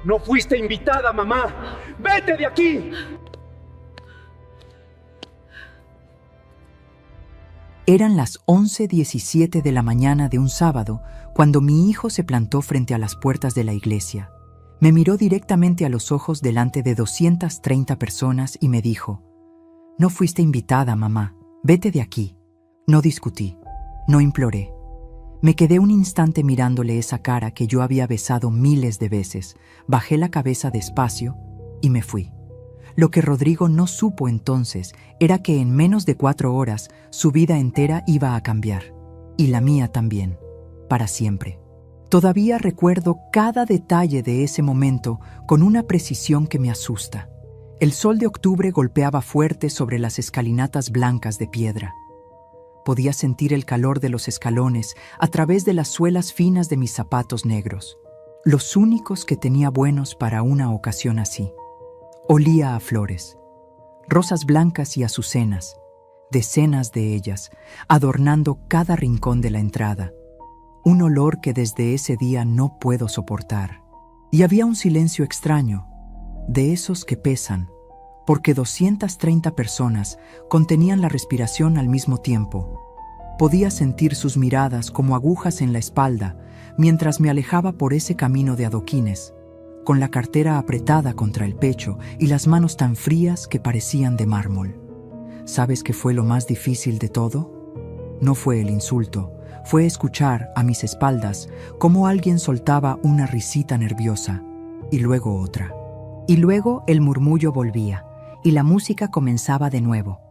No fuiste invitada, mamá. ¡Vete de aquí! Eran las 11:17 de la mañana de un sábado cuando mi hijo se plantó frente a las puertas de la iglesia. Me miró directamente a los ojos delante de 230 personas y me dijo: «No fuiste invitada, mamá. Vete de aquí». No discutí, no imploré. Me quedé un instante mirándole esa cara que yo había besado miles de veces, bajé la cabeza despacio y me fui. Lo que Rodrigo no supo entonces era que en menos de 4 horas su vida entera iba a cambiar, y la mía también, para siempre. Todavía recuerdo cada detalle de ese momento con una precisión que me asusta. El sol de octubre golpeaba fuerte sobre las escalinatas blancas de piedra. Podía sentir el calor de los escalones a través de las suelas finas de mis zapatos negros, los únicos que tenía buenos para una ocasión así. Olía a flores, rosas blancas y azucenas, decenas de ellas, adornando cada rincón de la entrada. Un olor que desde ese día no puedo soportar. Y había un silencio extraño, de esos que pesan, porque 230 personas contenían la respiración al mismo tiempo. Podía sentir sus miradas como agujas en la espalda mientras me alejaba por ese camino de adoquines, con la cartera apretada contra el pecho y las manos tan frías que parecían de mármol. ¿Sabes qué fue lo más difícil de todo? No fue el insulto, fue escuchar a mis espaldas cómo alguien soltaba una risita nerviosa y luego otra. Y luego el murmullo volvía, y la música comenzaba de nuevo,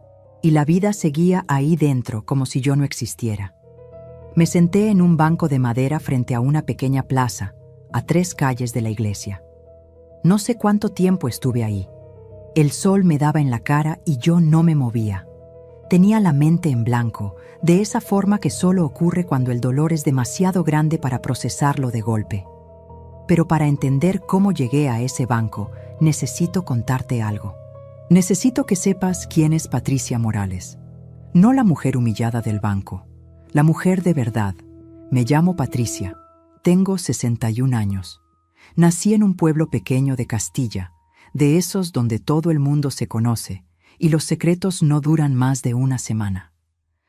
y la vida seguía ahí dentro como si yo no existiera. Me senté en un banco de madera frente a una pequeña plaza, a 3 calles de la iglesia. No sé cuánto tiempo estuve ahí. El sol me daba en la cara y yo no me movía. Tenía la mente en blanco, de esa forma que solo ocurre cuando el dolor es demasiado grande para procesarlo de golpe. Pero para entender cómo llegué a ese banco, necesito contarte algo. Necesito que sepas quién es Patricia Morales. No la mujer humillada del banco, la mujer de verdad. Me llamo Patricia. Tengo 61 años. Nací en un pueblo pequeño de Castilla, de esos donde todo el mundo se conoce y los secretos no duran más de una semana.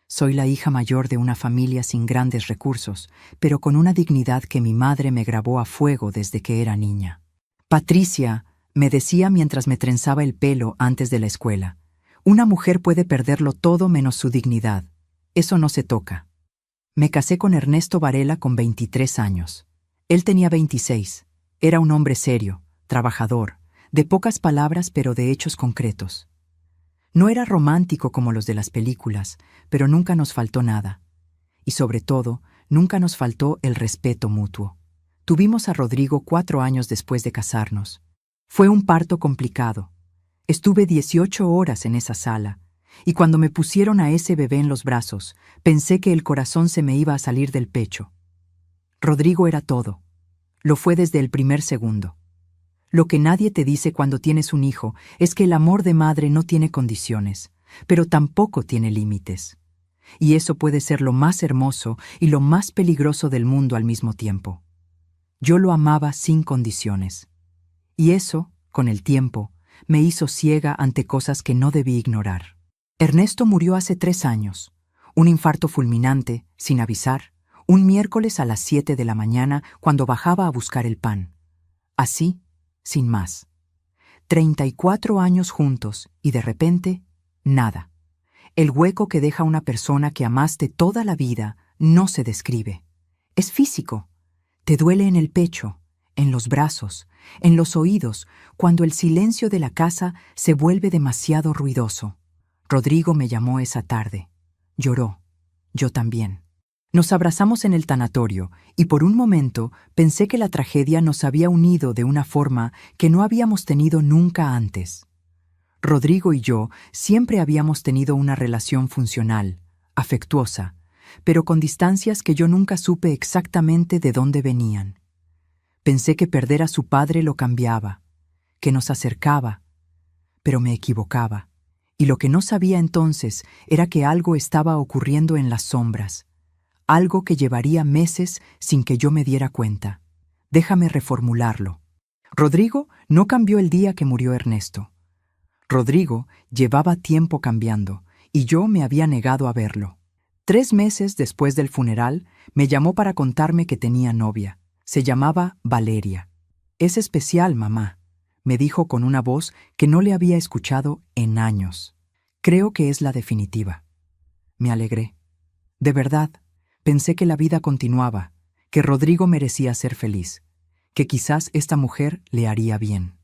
Soy la hija mayor de una familia sin grandes recursos, pero con una dignidad que mi madre me grabó a fuego desde que era niña. Patricia, me decía mientras me trenzaba el pelo antes de la escuela, una mujer puede perderlo todo menos su dignidad. Eso no se toca. Me casé con Ernesto Varela con 23 años. Él tenía 26. Era un hombre serio, trabajador, de pocas palabras pero de hechos concretos. No era romántico como los de las películas, pero nunca nos faltó nada. Y sobre todo, nunca nos faltó el respeto mutuo. Tuvimos a Rodrigo 4 años después de casarnos. Fue un parto complicado. Estuve 18 horas en esa sala, y cuando me pusieron a ese bebé en los brazos, pensé que el corazón se me iba a salir del pecho. Rodrigo era todo. Lo fue desde el primer segundo. Lo que nadie te dice cuando tienes un hijo es que el amor de madre no tiene condiciones, pero tampoco tiene límites. Y eso puede ser lo más hermoso y lo más peligroso del mundo al mismo tiempo. Yo lo amaba sin condiciones. Y eso, con el tiempo, me hizo ciega ante cosas que no debí ignorar. Ernesto murió hace 3 años. Un infarto fulminante, sin avisar, un miércoles a las 7 de la mañana cuando bajaba a buscar el pan. Así, sin más. 34 años juntos y de repente, nada. El hueco que deja una persona que amaste toda la vida no se describe. Es físico. Te duele en el pecho, en los brazos, en los oídos, cuando el silencio de la casa se vuelve demasiado ruidoso. Rodrigo me llamó esa tarde. Lloró. Yo también. Nos abrazamos en el tanatorio y por un momento pensé que la tragedia nos había unido de una forma que no habíamos tenido nunca antes. Rodrigo y yo siempre habíamos tenido una relación funcional, afectuosa, pero con distancias que yo nunca supe exactamente de dónde venían. Pensé que perder a su padre lo cambiaba, que nos acercaba, pero me equivocaba. Y lo que no sabía entonces era que algo estaba ocurriendo en las sombras, algo que llevaría meses sin que yo me diera cuenta. Déjame reformularlo. Rodrigo no cambió el día que murió Ernesto. Rodrigo llevaba tiempo cambiando y yo me había negado a verlo. 3 meses después del funeral, me llamó para contarme que tenía novia. Se llamaba Valeria. «Es especial, mamá», me dijo con una voz que no le había escuchado en años. «Creo que es la definitiva». Me alegré. De verdad, pensé que la vida continuaba, que Rodrigo merecía ser feliz, que quizás esta mujer le haría bien.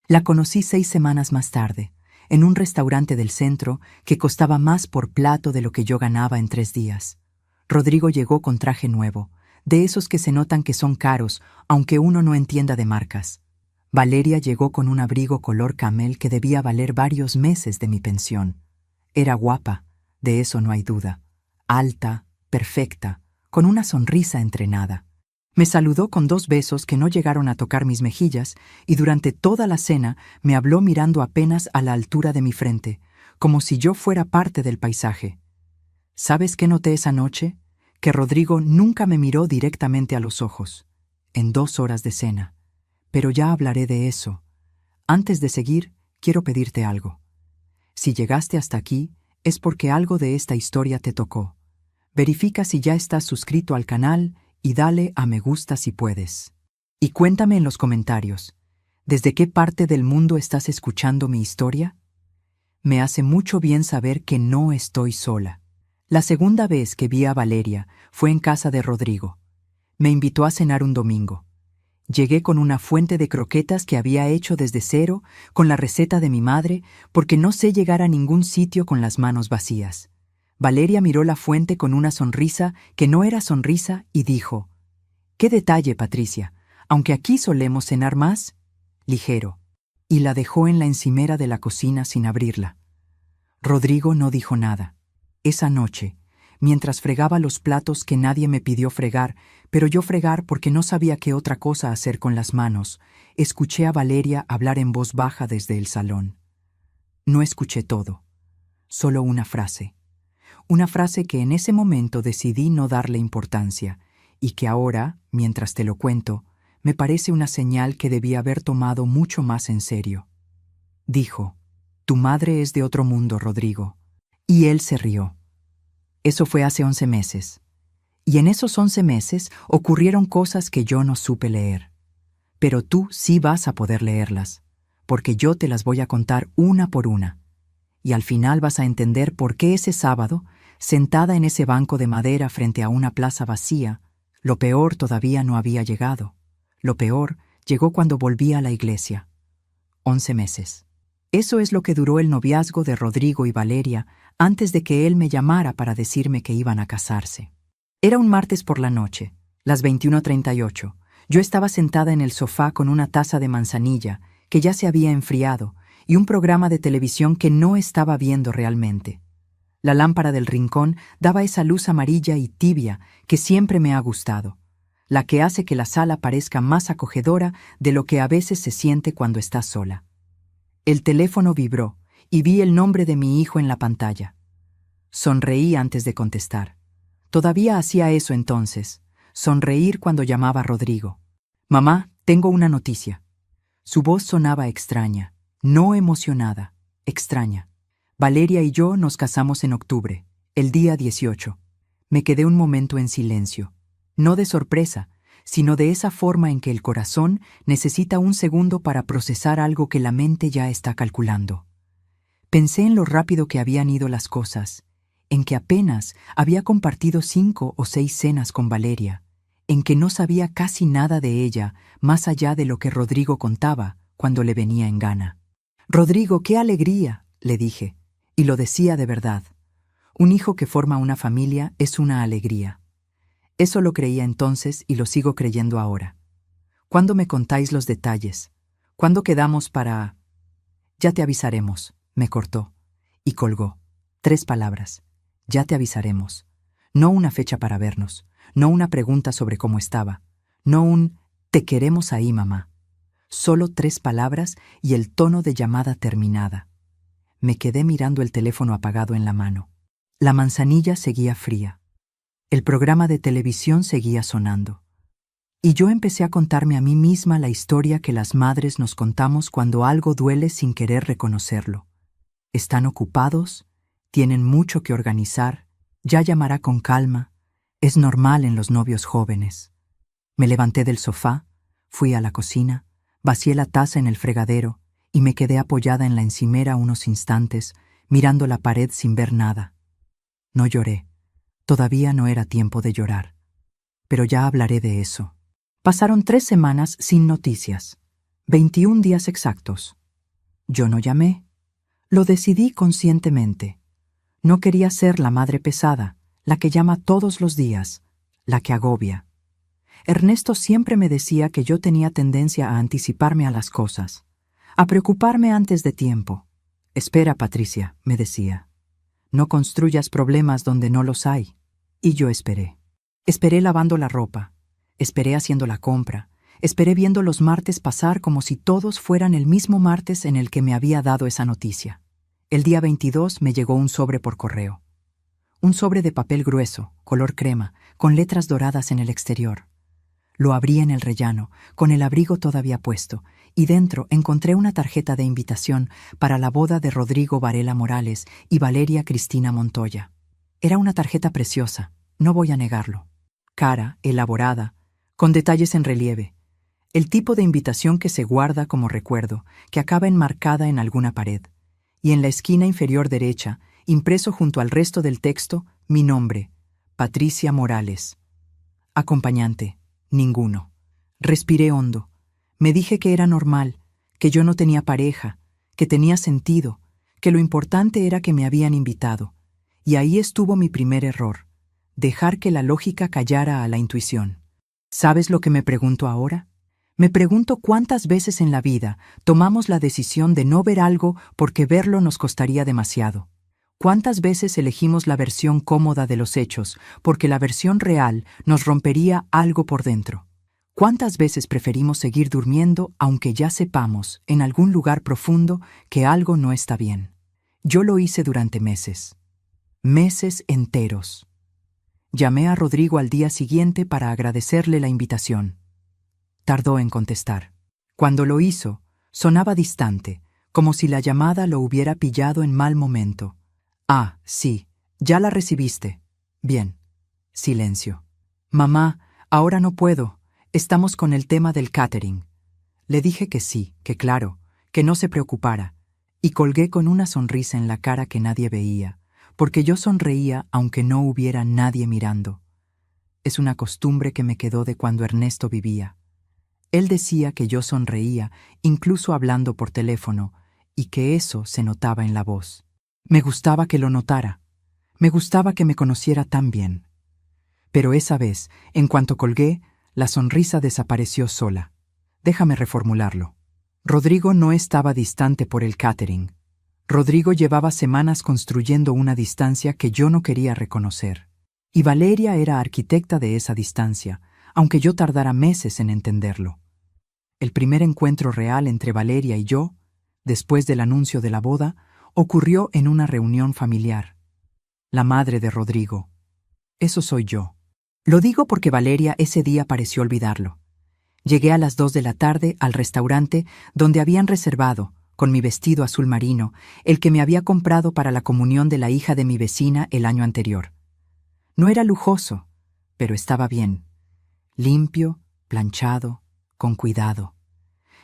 La conocí 6 semanas más tarde, en un restaurante del centro que costaba más por plato de lo que yo ganaba en 3 días. Rodrigo llegó con traje nuevo, de esos que se notan que son caros, aunque uno no entienda de marcas. Valeria llegó con un abrigo color camel que debía valer varios meses de mi pensión. Era guapa, de eso no hay duda. Alta, perfecta, con una sonrisa entrenada. Me saludó con 2 besos que no llegaron a tocar mis mejillas y durante toda la cena me habló mirando apenas a la altura de mi frente, como si yo fuera parte del paisaje. ¿Sabes qué noté esa noche? Que Rodrigo nunca me miró directamente a los ojos, en 2 horas de cena. Pero ya hablaré de eso. Antes de seguir, quiero pedirte algo. Si llegaste hasta aquí, es porque algo de esta historia te tocó. Verifica si ya estás suscrito al canal y dale a me gusta si puedes. Y cuéntame en los comentarios, ¿desde qué parte del mundo estás escuchando mi historia? Me hace mucho bien saber que no estoy sola. La segunda vez que vi a Valeria fue en casa de Rodrigo. Me invitó a cenar un domingo. Llegué con una fuente de croquetas que había hecho desde cero, con la receta de mi madre, porque no sé llegar a ningún sitio con las manos vacías. Valeria miró la fuente con una sonrisa que no era sonrisa y dijo: «¡Qué detalle, Patricia! Aunque aquí solemos cenar más, ligero». Y la dejó en la encimera de la cocina sin abrirla. Rodrigo no dijo nada. Esa noche, mientras fregaba los platos que nadie me pidió fregar, pero yo fregar porque no sabía qué otra cosa hacer con las manos, escuché a Valeria hablar en voz baja desde el salón. No escuché todo, solo una frase. Una frase que en ese momento decidí no darle importancia, y que ahora, mientras te lo cuento, me parece una señal que debí haber tomado mucho más en serio. Dijo: «Tu madre es de otro mundo, Rodrigo». Y él se rió. Eso fue hace 11 meses. Y en esos 11 meses ocurrieron cosas que yo no supe leer. Pero tú sí vas a poder leerlas, porque yo te las voy a contar una por una. Y al final vas a entender por qué ese sábado, sentada en ese banco de madera frente a una plaza vacía, lo peor todavía no había llegado. Lo peor llegó cuando volví a la iglesia. 11 meses. Eso es lo que duró el noviazgo de Rodrigo y Valeria antes de que él me llamara para decirme que iban a casarse. Era un martes por la noche, las 21:38. Yo estaba sentada en el sofá con una taza de manzanilla que ya se había enfriado y un programa de televisión que no estaba viendo realmente. La lámpara del rincón daba esa luz amarilla y tibia que siempre me ha gustado, la que hace que la sala parezca más acogedora de lo que a veces se siente cuando estás sola. El teléfono vibró y vi el nombre de mi hijo en la pantalla. Sonreí antes de contestar. Todavía hacía eso entonces, sonreír cuando llamaba a Rodrigo. «Mamá, tengo una noticia». Su voz sonaba extraña, no emocionada, extraña. Valeria y yo nos casamos en octubre, el día 18. Me quedé un momento en silencio, no de sorpresa, sino de esa forma en que el corazón necesita un segundo para procesar algo que la mente ya está calculando. Pensé en lo rápido que habían ido las cosas, en que apenas había compartido 5 o 6 cenas con Valeria, en que no sabía casi nada de ella más allá de lo que Rodrigo contaba cuando le venía en gana. «Rodrigo, qué alegría», le dije, y lo decía de verdad. Un hijo que forma una familia es una alegría. Eso lo creía entonces y lo sigo creyendo ahora. ¿Cuándo me contáis los detalles? ¿Cuándo quedamos para...? «Ya te avisaremos», me cortó, y colgó. 3 palabras. «Ya te avisaremos». No una fecha para vernos, no una pregunta sobre cómo estaba, no un «te queremos ahí, mamá». Solo 3 palabras y el tono de llamada terminada. Me quedé mirando el teléfono apagado en la mano. La manzanilla seguía fría. El programa de televisión seguía sonando. Y yo empecé a contarme a mí misma la historia que las madres nos contamos cuando algo duele sin querer reconocerlo. Están ocupados, tienen mucho que organizar, ya llamará con calma, es normal en los novios jóvenes. Me levanté del sofá, fui a la cocina, vacié la taza en el fregadero y me quedé apoyada en la encimera unos instantes, mirando la pared sin ver nada. No lloré, todavía no era tiempo de llorar, pero ya hablaré de eso. Pasaron 3 semanas sin noticias, 21 días exactos. Yo no llamé. Lo decidí conscientemente. No quería ser la madre pesada, la que llama todos los días, la que agobia. Ernesto siempre me decía que yo tenía tendencia a anticiparme a las cosas, a preocuparme antes de tiempo. Espera, Patricia, me decía. No construyas problemas donde no los hay. Y yo esperé. Esperé lavando la ropa. Esperé haciendo la compra. Esperé viendo los martes pasar como si todos fueran el mismo martes en el que me había dado esa noticia. El día 22 me llegó un sobre por correo. Un sobre de papel grueso, color crema, con letras doradas en el exterior. Lo abrí en el rellano, con el abrigo todavía puesto, y dentro encontré una tarjeta de invitación para la boda de Rodrigo Varela Morales y Valeria Cristina Montoya. Era una tarjeta preciosa, no voy a negarlo. Cara, elaborada, con detalles en relieve. El tipo de invitación que se guarda como recuerdo, que acaba enmarcada en alguna pared. Y en la esquina inferior derecha, impreso junto al resto del texto, mi nombre, Patricia Morales. Acompañante, ninguno. Respiré hondo. Me dije que era normal, que yo no tenía pareja, que tenía sentido, que lo importante era que me habían invitado. Y ahí estuvo mi primer error, dejar que la lógica callara a la intuición. ¿Sabes lo que me pregunto ahora? Me pregunto cuántas veces en la vida tomamos la decisión de no ver algo porque verlo nos costaría demasiado. ¿Cuántas veces elegimos la versión cómoda de los hechos porque la versión real nos rompería algo por dentro? ¿Cuántas veces preferimos seguir durmiendo aunque ya sepamos, en algún lugar profundo, que algo no está bien? Yo lo hice durante meses. Meses enteros. Llamé a Rodrigo al día siguiente para agradecerle la invitación. Tardó en contestar. Cuando lo hizo, sonaba distante, como si la llamada lo hubiera pillado en mal momento. Ah, sí, ya la recibiste. Bien. Silencio. Mamá, ahora no puedo. Estamos con el tema del catering. Le dije que sí, que claro, que no se preocupara, y colgué con una sonrisa en la cara que nadie veía, porque yo sonreía aunque no hubiera nadie mirando. Es una costumbre que me quedó de cuando Ernesto vivía. Él decía que yo sonreía, incluso hablando por teléfono, y que eso se notaba en la voz. Me gustaba que lo notara. Me gustaba que me conociera tan bien. Pero esa vez, en cuanto colgué, la sonrisa desapareció sola. Déjame reformularlo. Rodrigo no estaba distante por el catering. Rodrigo llevaba semanas construyendo una distancia que yo no quería reconocer. Y Valeria era arquitecta de esa distancia, aunque yo tardara meses en entenderlo. El primer encuentro real entre Valeria y yo, después del anuncio de la boda, ocurrió en una reunión familiar. La madre de Rodrigo. Eso soy yo. Lo digo porque Valeria ese día pareció olvidarlo. Llegué a las 2 de la tarde al restaurante donde habían reservado, con mi vestido azul marino, el que me había comprado para la comunión de la hija de mi vecina el año anterior. No era lujoso, pero estaba bien. Limpio, planchado, con cuidado.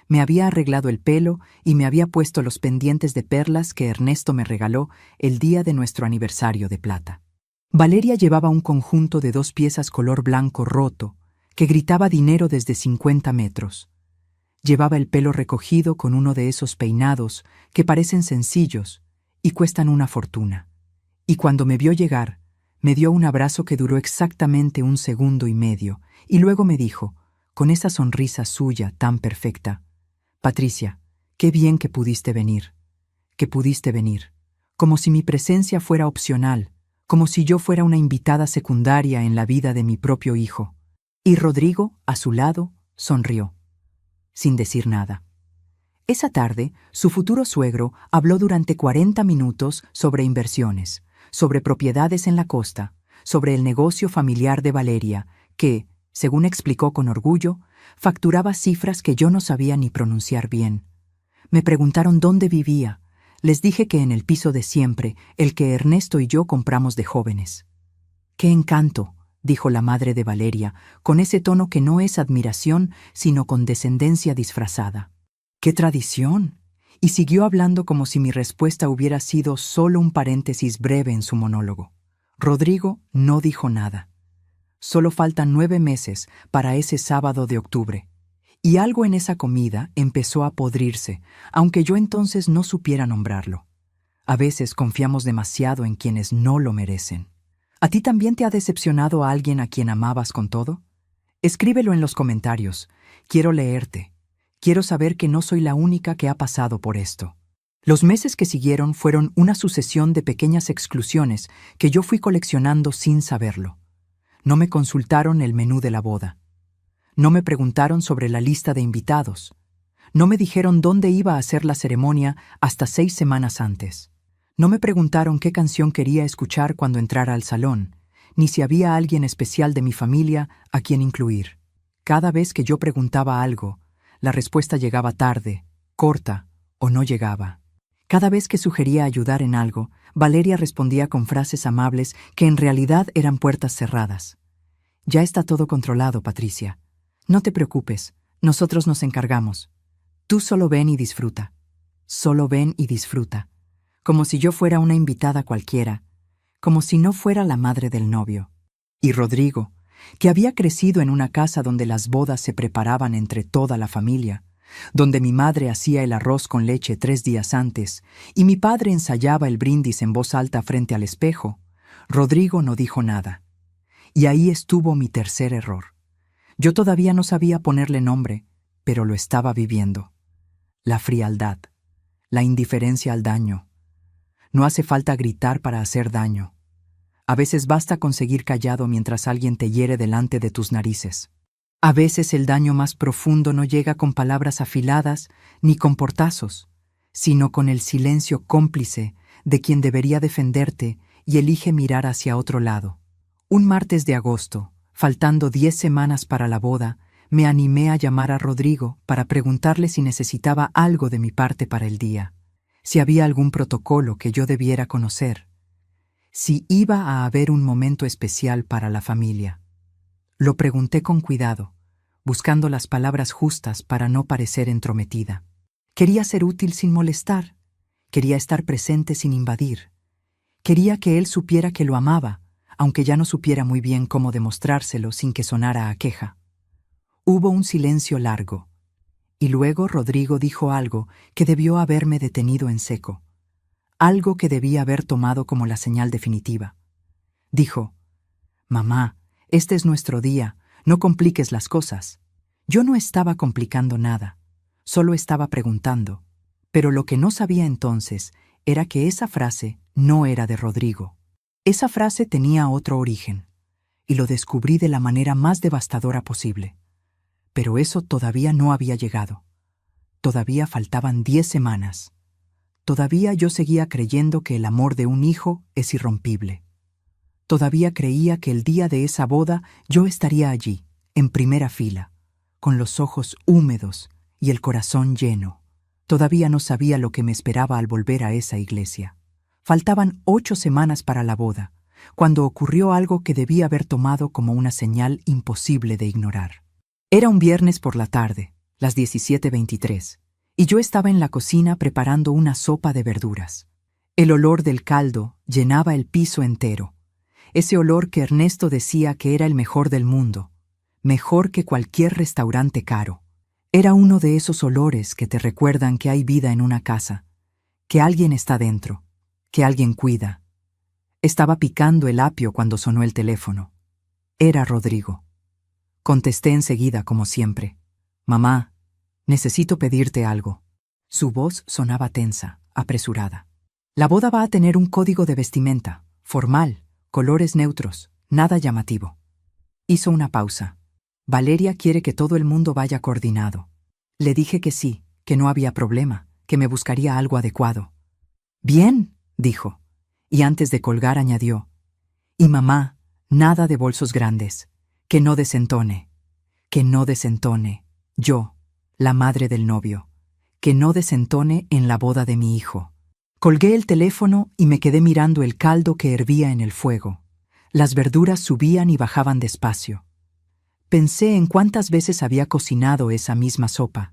Me había arreglado el pelo y me había puesto los pendientes de perlas que Ernesto me regaló el día de nuestro aniversario de plata. Valeria llevaba un conjunto de 2 piezas color blanco roto, que gritaba dinero desde 50 metros. Llevaba el pelo recogido con uno de esos peinados que parecen sencillos y cuestan una fortuna. Y cuando me vio llegar, me dio un abrazo que duró exactamente 1 segundo y medio, y luego me dijo, con esa sonrisa suya tan perfecta: Patricia, qué bien que pudiste venir. Que pudiste venir. Como si mi presencia fuera opcional, como si yo fuera una invitada secundaria en la vida de mi propio hijo. Y Rodrigo, a su lado, sonrió, sin decir nada. Esa tarde, su futuro suegro habló durante 40 minutos sobre inversiones, sobre propiedades en la costa, sobre el negocio familiar de Valeria, que, Según explicó con orgullo, facturaba cifras que yo no sabía ni pronunciar bien. Me preguntaron dónde vivía. Les dije que en el piso de siempre, el que Ernesto y yo compramos de jóvenes. «¡Qué encanto!», dijo la madre de Valeria, con ese tono que no es admiración, sino condescendencia disfrazada. «¡Qué tradición!», y siguió hablando como si mi respuesta hubiera sido solo un paréntesis breve en su monólogo. Rodrigo no dijo nada. Solo faltan 9 meses para ese sábado de octubre. Y algo en esa comida empezó a podrirse, aunque yo entonces no supiera nombrarlo. A veces confiamos demasiado en quienes no lo merecen. ¿A ti también te ha decepcionado a alguien a quien amabas con todo? Escríbelo en los comentarios. Quiero leerte. Quiero saber que no soy la única que ha pasado por esto. Los meses que siguieron fueron una sucesión de pequeñas exclusiones que yo fui coleccionando sin saberlo. No me consultaron el menú de la boda. No me preguntaron sobre la lista de invitados. No me dijeron dónde iba a hacer la ceremonia hasta 6 semanas antes. No me preguntaron qué canción quería escuchar cuando entrara al salón, ni si había alguien especial de mi familia a quien incluir. Cada vez que yo preguntaba algo, la respuesta llegaba tarde, corta o no llegaba. Cada vez que sugería ayudar en algo, Valeria respondía con frases amables que en realidad eran puertas cerradas. «Ya está todo controlado, Patricia. No te preocupes, nosotros nos encargamos. Tú solo ven y disfruta. Solo ven y disfruta». Como si yo fuera una invitada cualquiera, como si no fuera la madre del novio. Y Rodrigo, que había crecido en una casa donde las bodas se preparaban entre toda la familia, donde mi madre hacía el arroz con leche 3 días antes y mi padre ensayaba el brindis en voz alta frente al espejo, Rodrigo no dijo nada. Y ahí estuvo mi tercer error. Yo todavía no sabía ponerle nombre, pero lo estaba viviendo. La frialdad, la indiferencia al daño. No hace falta gritar para hacer daño. A veces basta con seguir callado mientras alguien te hiere delante de tus narices. A veces el daño más profundo no llega con palabras afiladas ni con portazos, sino con el silencio cómplice de quien debería defenderte y elige mirar hacia otro lado. Un martes de agosto, faltando 10 semanas para la boda, me animé a llamar a Rodrigo para preguntarle si necesitaba algo de mi parte para el día, si había algún protocolo que yo debiera conocer, si iba a haber un momento especial para la familia. Lo pregunté con cuidado, buscando las palabras justas para no parecer entrometida. Quería ser útil sin molestar, quería estar presente sin invadir. Quería que él supiera que lo amaba, aunque ya no supiera muy bien cómo demostrárselo sin que sonara a queja. Hubo un silencio largo, y luego Rodrigo dijo algo que debió haberme detenido en seco, algo que debía haber tomado como la señal definitiva. Dijo: «Mamá, este es nuestro día, no compliques las cosas». Yo no estaba complicando nada, solo estaba preguntando, pero lo que no sabía entonces era que esa frase no era de Rodrigo. Esa frase tenía otro origen, y lo descubrí de la manera más devastadora posible. Pero eso todavía no había llegado. Todavía faltaban 10 semanas. Todavía yo seguía creyendo que el amor de un hijo es irrompible. Todavía creía que el día de esa boda yo estaría allí, en primera fila, con los ojos húmedos y el corazón lleno. Todavía no sabía lo que me esperaba al volver a esa iglesia. Faltaban 8 semanas para la boda, cuando ocurrió algo que debía haber tomado como una señal imposible de ignorar. Era un viernes por la tarde, las 17:23, y yo estaba en la cocina preparando una sopa de verduras. El olor del caldo llenaba el piso entero, ese olor que Ernesto decía que era el mejor del mundo, mejor que cualquier restaurante caro. Era uno de esos olores que te recuerdan que hay vida en una casa, que alguien está dentro, que alguien cuida. Estaba picando el apio cuando sonó el teléfono. Era Rodrigo. Contesté enseguida, como siempre. «Mamá, necesito pedirte algo». Su voz sonaba tensa, apresurada. «La boda va a tener un código de vestimenta, formal, colores neutros, nada llamativo». Hizo una pausa. «Valeria quiere que todo el mundo vaya coordinado». Le dije que sí, que no había problema, que me buscaría algo adecuado. «Bien», dijo, y antes de colgar añadió: «Y mamá, nada de bolsos grandes. Que no desentone, que no desentone, yo, la madre del novio, que no desentone en la boda de mi hijo. Colgué el teléfono y me quedé mirando el caldo que hervía en el fuego. Las verduras subían y bajaban despacio. Pensé en cuántas veces había cocinado esa misma sopa.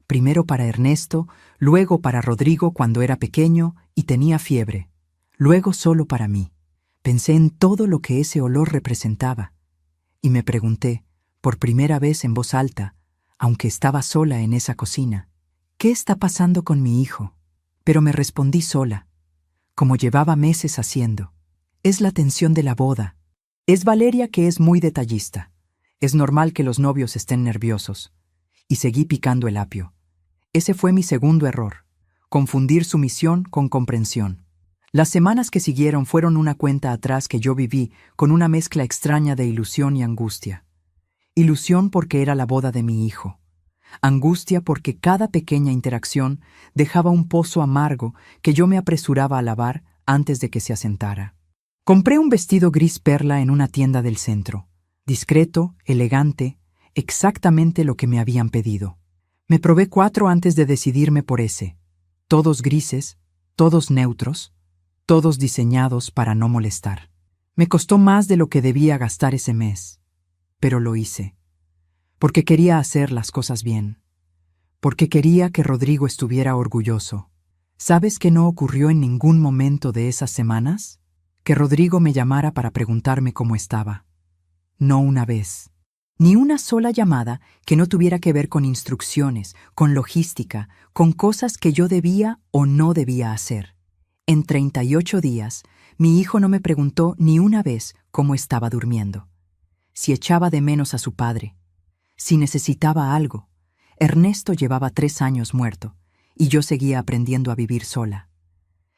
Primero para Ernesto, luego para Rodrigo cuando era pequeño y tenía fiebre, luego solo para mí. Pensé en todo lo que ese olor representaba. Y me pregunté, por primera vez en voz alta, aunque estaba sola en esa cocina, ¿qué está pasando con mi hijo? Pero me respondí sola, como llevaba meses haciendo. Es la tensión de la boda. Es Valeria, que es muy detallista. Es normal que los novios estén nerviosos. Y seguí picando el apio. Ese fue mi segundo error, confundir sumisión con comprensión. Las semanas que siguieron fueron una cuenta atrás que yo viví con una mezcla extraña de ilusión y angustia. Ilusión porque era la boda de mi hijo. Angustia porque cada pequeña interacción dejaba un pozo amargo que yo me apresuraba a lavar antes de que se asentara. Compré un vestido gris perla en una tienda del centro, discreto, elegante, exactamente lo que me habían pedido. Me probé 4 antes de decidirme por ese, todos grises, todos neutros, todos diseñados para no molestar. Me costó más de lo que debía gastar ese mes, pero lo hice, porque quería hacer las cosas bien, porque quería que Rodrigo estuviera orgulloso. ¿Sabes qué no ocurrió en ningún momento de esas semanas? Que Rodrigo me llamara para preguntarme cómo estaba. No una vez. Ni una sola llamada que no tuviera que ver con instrucciones, con logística, con cosas que yo debía o no debía hacer. En 38 días, mi hijo no me preguntó ni una vez cómo estaba durmiendo, si echaba de menos a su padre, si necesitaba algo. Ernesto llevaba 3 años muerto, y yo seguía aprendiendo a vivir sola.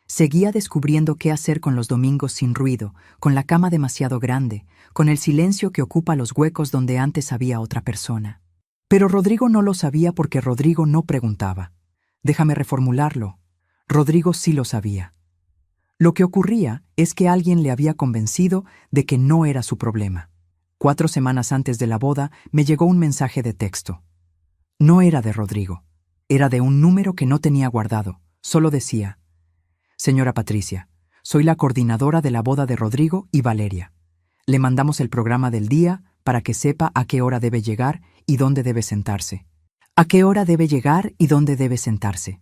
Seguía descubriendo qué hacer con los domingos sin ruido, con la cama demasiado grande, con el silencio que ocupa los huecos donde antes había otra persona. Pero Rodrigo no lo sabía porque Rodrigo no preguntaba. Déjame reformularlo. Rodrigo sí lo sabía. Lo que ocurría es que alguien le había convencido de que no era su problema. 4 semanas antes de la boda me llegó un mensaje de texto. No era de Rodrigo. Era de un número que no tenía guardado. Solo decía: Señora Patricia, soy la coordinadora de la boda de Rodrigo y Valeria. Le mandamos el programa del día para que sepa a qué hora debe llegar y dónde debe sentarse. ¿A qué hora debe llegar y dónde debe sentarse?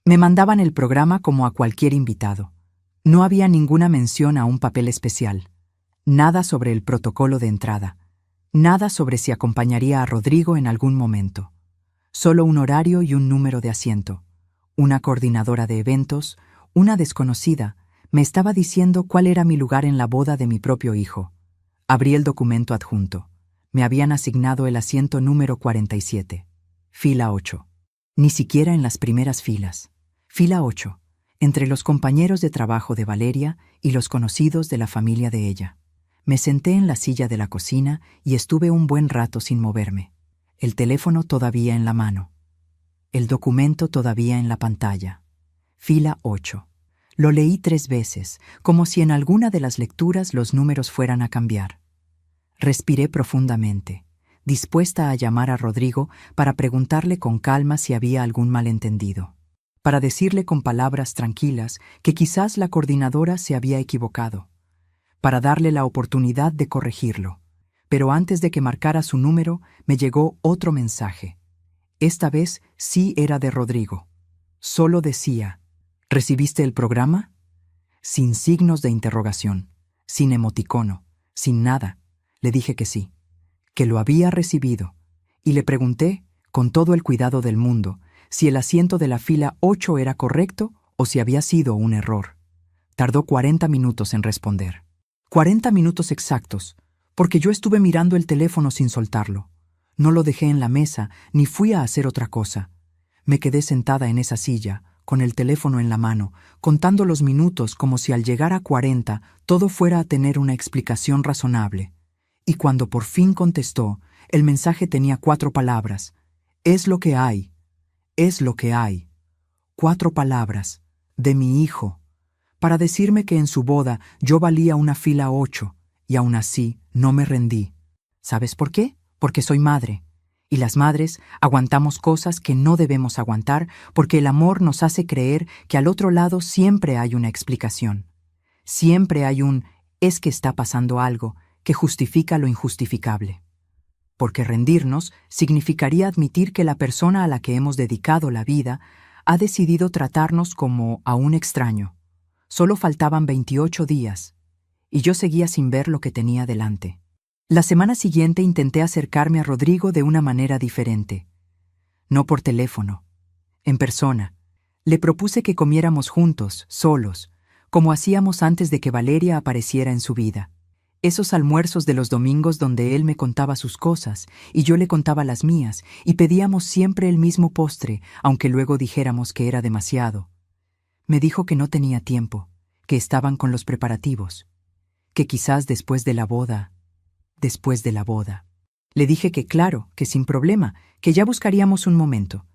Me mandaban el programa como a cualquier invitado. No había ninguna mención a un papel especial. Nada sobre el protocolo de entrada. Nada sobre si acompañaría a Rodrigo en algún momento. Solo un horario y un número de asiento. Una coordinadora de eventos, una desconocida, me estaba diciendo cuál era mi lugar en la boda de mi propio hijo. Abrí el documento adjunto. Me habían asignado el asiento número 47. Fila 8. Ni siquiera en las primeras filas. Fila 8. Entre los compañeros de trabajo de Valeria y los conocidos de la familia de ella. Me senté en la silla de la cocina y estuve un buen rato sin moverme. El teléfono todavía en la mano. El documento todavía en la pantalla. Fila 8. Lo leí 3 veces, como si en alguna de las lecturas los números fueran a cambiar. Respiré profundamente, dispuesta a llamar a Rodrigo para preguntarle con calma si había algún malentendido, para decirle con palabras tranquilas que quizás la coordinadora se había equivocado, para darle la oportunidad de corregirlo. Pero antes de que marcara su número, me llegó otro mensaje. Esta vez sí era de Rodrigo. Solo decía: ¿recibiste el programa? Sin signos de interrogación, sin emoticono, sin nada. Le dije que sí, que lo había recibido, y le pregunté, con todo el cuidado del mundo, si el asiento de la fila 8 era correcto o si había sido un error. Tardó 40 minutos en responder. 40 minutos exactos, porque yo estuve mirando el teléfono sin soltarlo. No lo dejé en la mesa, ni fui a hacer otra cosa. Me quedé sentada en esa silla, con el teléfono en la mano, contando los minutos como si al llegar a 40 todo fuera a tener una explicación razonable. Y cuando por fin contestó, el mensaje tenía 4 palabras. Es lo que hay. Es lo que hay. 4 palabras. De mi hijo. Para decirme que en su boda yo valía una fila 8, y aún así no me rendí. ¿Sabes por qué? Porque soy madre. Y las madres aguantamos cosas que no debemos aguantar porque el amor nos hace creer que al otro lado siempre hay una explicación. Siempre hay un es que está pasando algo que justifica lo injustificable. Porque rendirnos significaría admitir que la persona a la que hemos dedicado la vida ha decidido tratarnos como a un extraño. Solo faltaban 28 días, y yo seguía sin ver lo que tenía delante. La semana siguiente intenté acercarme a Rodrigo de una manera diferente. No por teléfono, en persona. Le propuse que comiéramos juntos, solos, como hacíamos antes de que Valeria apareciera en su vida. Esos almuerzos de los domingos donde él me contaba sus cosas y yo le contaba las mías y pedíamos siempre el mismo postre, aunque luego dijéramos que era demasiado. Me dijo que no tenía tiempo, que estaban con los preparativos, que quizás después de la boda. Le dije que claro, que sin problema, que ya buscaríamos un momento.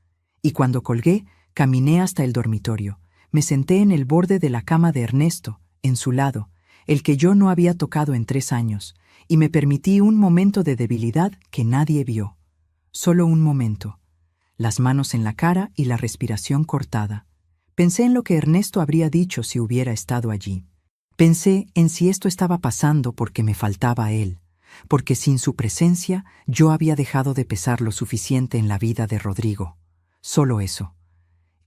Y cuando colgué, caminé hasta el dormitorio. Me senté en el borde de la cama de Ernesto, en su lado, el que yo no había tocado en 3 años, y me permití un momento de debilidad que nadie vio. Solo un momento. Las manos en la cara y la respiración cortada. Pensé en lo que Ernesto habría dicho si hubiera estado allí. Pensé en si esto estaba pasando porque me faltaba a él, porque sin su presencia yo había dejado de pesar lo suficiente en la vida de Rodrigo. Solo eso.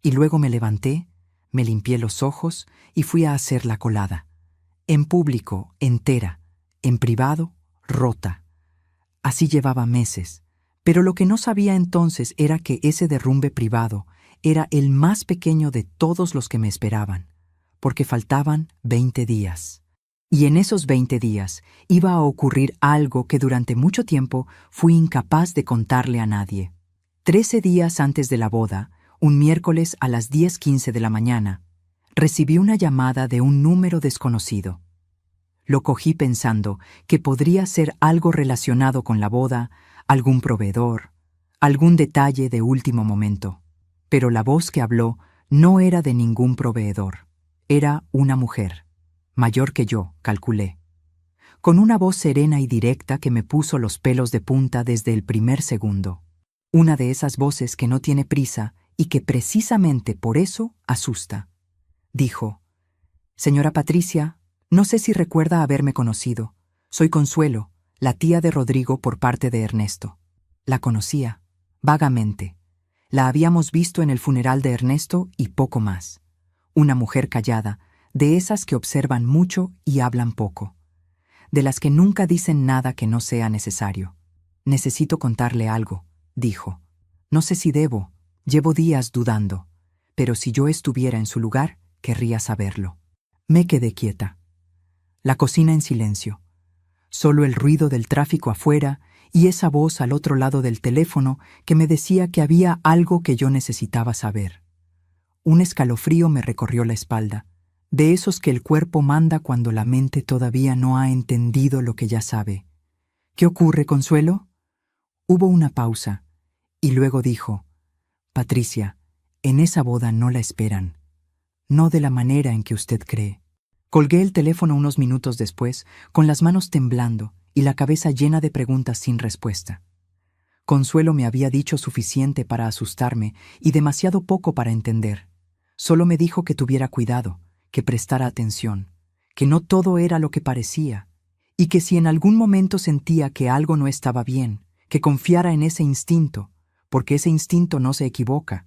Y luego me levanté, me limpié los ojos y fui a hacer la colada. En público, entera. En privado, rota. Así llevaba meses. Pero lo que no sabía entonces era que ese derrumbe privado era el más pequeño de todos los que me esperaban, porque faltaban 20 días. Y en esos 20 días iba a ocurrir algo que durante mucho tiempo fui incapaz de contarle a nadie. 13 días antes de la boda, un miércoles a las 10:15 de la mañana, recibí una llamada de un número desconocido. Lo cogí pensando que podría ser algo relacionado con la boda, algún proveedor, algún detalle de último momento. Pero la voz que habló no era de ningún proveedor. Era una mujer, mayor que yo, calculé, con una voz serena y directa que me puso los pelos de punta desde el primer segundo. Una de esas voces que no tiene prisa y que precisamente por eso asusta. Dijo: «Señora Patricia, no sé si recuerda haberme conocido. Soy Consuelo, la tía de Rodrigo por parte de Ernesto». La conocía, vagamente. La habíamos visto en el funeral de Ernesto y poco más. Una mujer callada, de esas que observan mucho y hablan poco. De las que nunca dicen nada que no sea necesario. «Necesito contarle algo», dijo. «No sé si debo, llevo días dudando, pero si yo estuviera en su lugar, querría saberlo». Me quedé quieta. La cocina en silencio. Solo el ruido del tráfico afuera y esa voz al otro lado del teléfono que me decía que había algo que yo necesitaba saber. Un escalofrío me recorrió la espalda, de esos que el cuerpo manda cuando la mente todavía no ha entendido lo que ya sabe. «¿Qué ocurre, Consuelo?» Hubo una pausa, y luego dijo: «Patricia, en esa boda no la esperan. No de la manera en que usted cree». Colgué el teléfono unos minutos después, con las manos temblando y la cabeza llena de preguntas sin respuesta. Consuelo me había dicho suficiente para asustarme y demasiado poco para entender. Solo me dijo que tuviera cuidado, que prestara atención, que no todo era lo que parecía, y que si en algún momento sentía que algo no estaba bien, que confiara en ese instinto, porque ese instinto no se equivoca.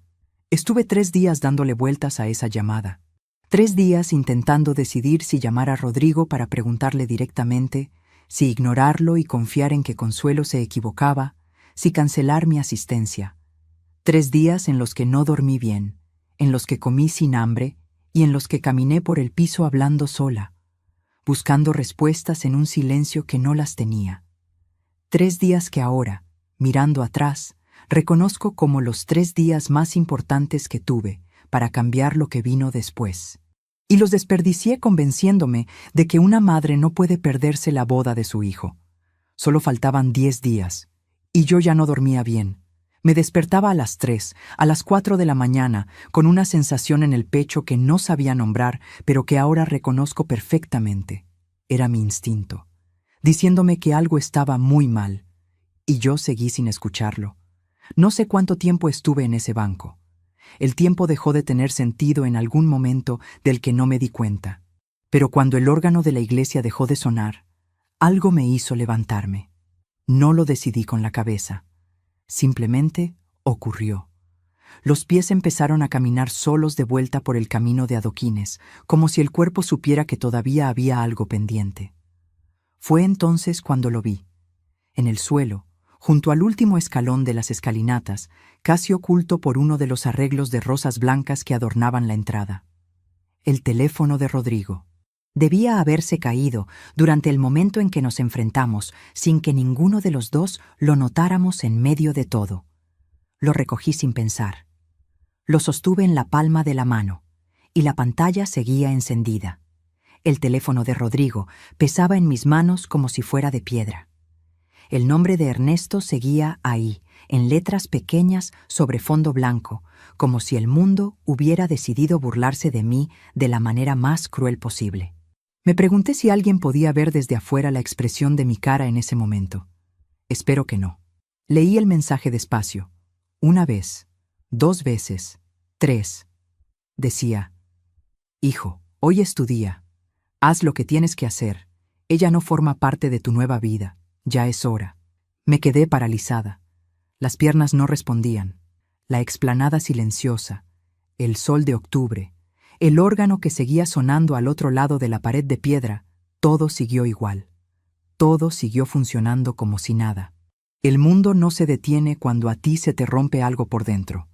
Estuve 3 días dándole vueltas a esa llamada. 3 días intentando decidir si llamar a Rodrigo para preguntarle directamente, si ignorarlo y confiar en que Consuelo se equivocaba, si cancelar mi asistencia. 3 días en los que no dormí bien, en los que comí sin hambre y en los que caminé por el piso hablando sola, buscando respuestas en un silencio que no las tenía. 3 días que ahora, mirando atrás, reconozco como los 3 días más importantes que tuve para cambiar lo que vino después. Y los desperdicié convenciéndome de que una madre no puede perderse la boda de su hijo. Solo faltaban 10 días, y yo ya no dormía bien. Me despertaba a las 3, a las 4 de la mañana, con una sensación en el pecho que no sabía nombrar, pero que ahora reconozco perfectamente. Era mi instinto, diciéndome que algo estaba muy mal, Y yo seguí sin escucharlo. No sé cuánto tiempo estuve en ese banco. El tiempo dejó de tener sentido en algún momento del que no me di cuenta. Pero cuando el órgano de la iglesia dejó de sonar, algo me hizo levantarme. No lo decidí con la cabeza. Simplemente ocurrió. Los pies empezaron a caminar solos de vuelta por el camino de adoquines, como si el cuerpo supiera que todavía había algo pendiente. Fue entonces cuando lo vi. En el suelo, junto al último escalón de las escalinatas, casi oculto por uno de los arreglos de rosas blancas que adornaban la entrada. El teléfono de Rodrigo. Debía haberse caído durante el momento en que nos enfrentamos, sin que ninguno de los dos lo notáramos en medio de todo. Lo recogí sin pensar. Lo sostuve en la palma de la mano, y la pantalla seguía encendida. El teléfono de Rodrigo pesaba en mis manos como si fuera de piedra. El nombre de Ernesto seguía ahí, en letras pequeñas sobre fondo blanco, como si el mundo hubiera decidido burlarse de mí de la manera más cruel posible. Me pregunté si alguien podía ver desde afuera la expresión de mi cara en ese momento. Espero que no. Leí el mensaje despacio. 1 vez, 2 veces, 3. Decía: Hijo, hoy es tu día. Haz lo que tienes que hacer. Ella no forma parte de tu nueva vida. Ya es hora. Me quedé paralizada. Las piernas no respondían. La explanada silenciosa, el sol de octubre, el órgano que seguía sonando al otro lado de la pared de piedra, todo siguió igual. Todo siguió funcionando como si nada. El mundo no se detiene cuando a ti se te rompe algo por dentro.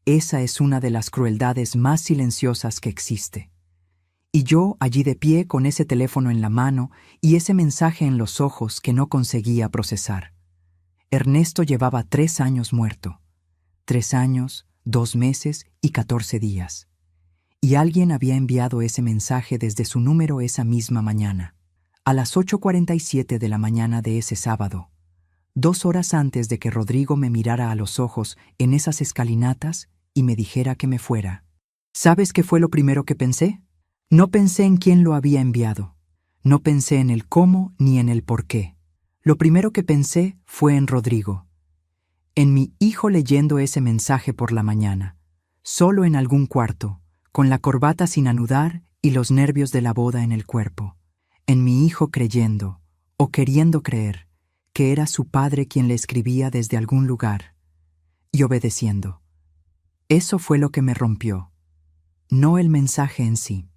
Esa es una de las crueldades más silenciosas que existe. Y yo allí de pie con ese teléfono en la mano y ese mensaje en los ojos que no conseguía procesar. Ernesto llevaba 3 años muerto. 3 años, 2 meses y 14 días. Y alguien había enviado ese mensaje desde su número esa misma mañana, a las 8:47 de la mañana de ese sábado, 2 horas antes de que Rodrigo me mirara a los ojos en esas escalinatas y me dijera que me fuera. ¿Sabes qué fue lo primero que pensé? No pensé en quién lo había enviado. No pensé en el cómo ni en el por qué. Lo primero que pensé fue en Rodrigo. En mi hijo leyendo ese mensaje por la mañana, solo en algún cuarto, con la corbata sin anudar y los nervios de la boda en el cuerpo. En mi hijo creyendo, o queriendo creer, que era su padre quien le escribía desde algún lugar, y obedeciendo. Eso fue lo que me rompió. No el mensaje en sí,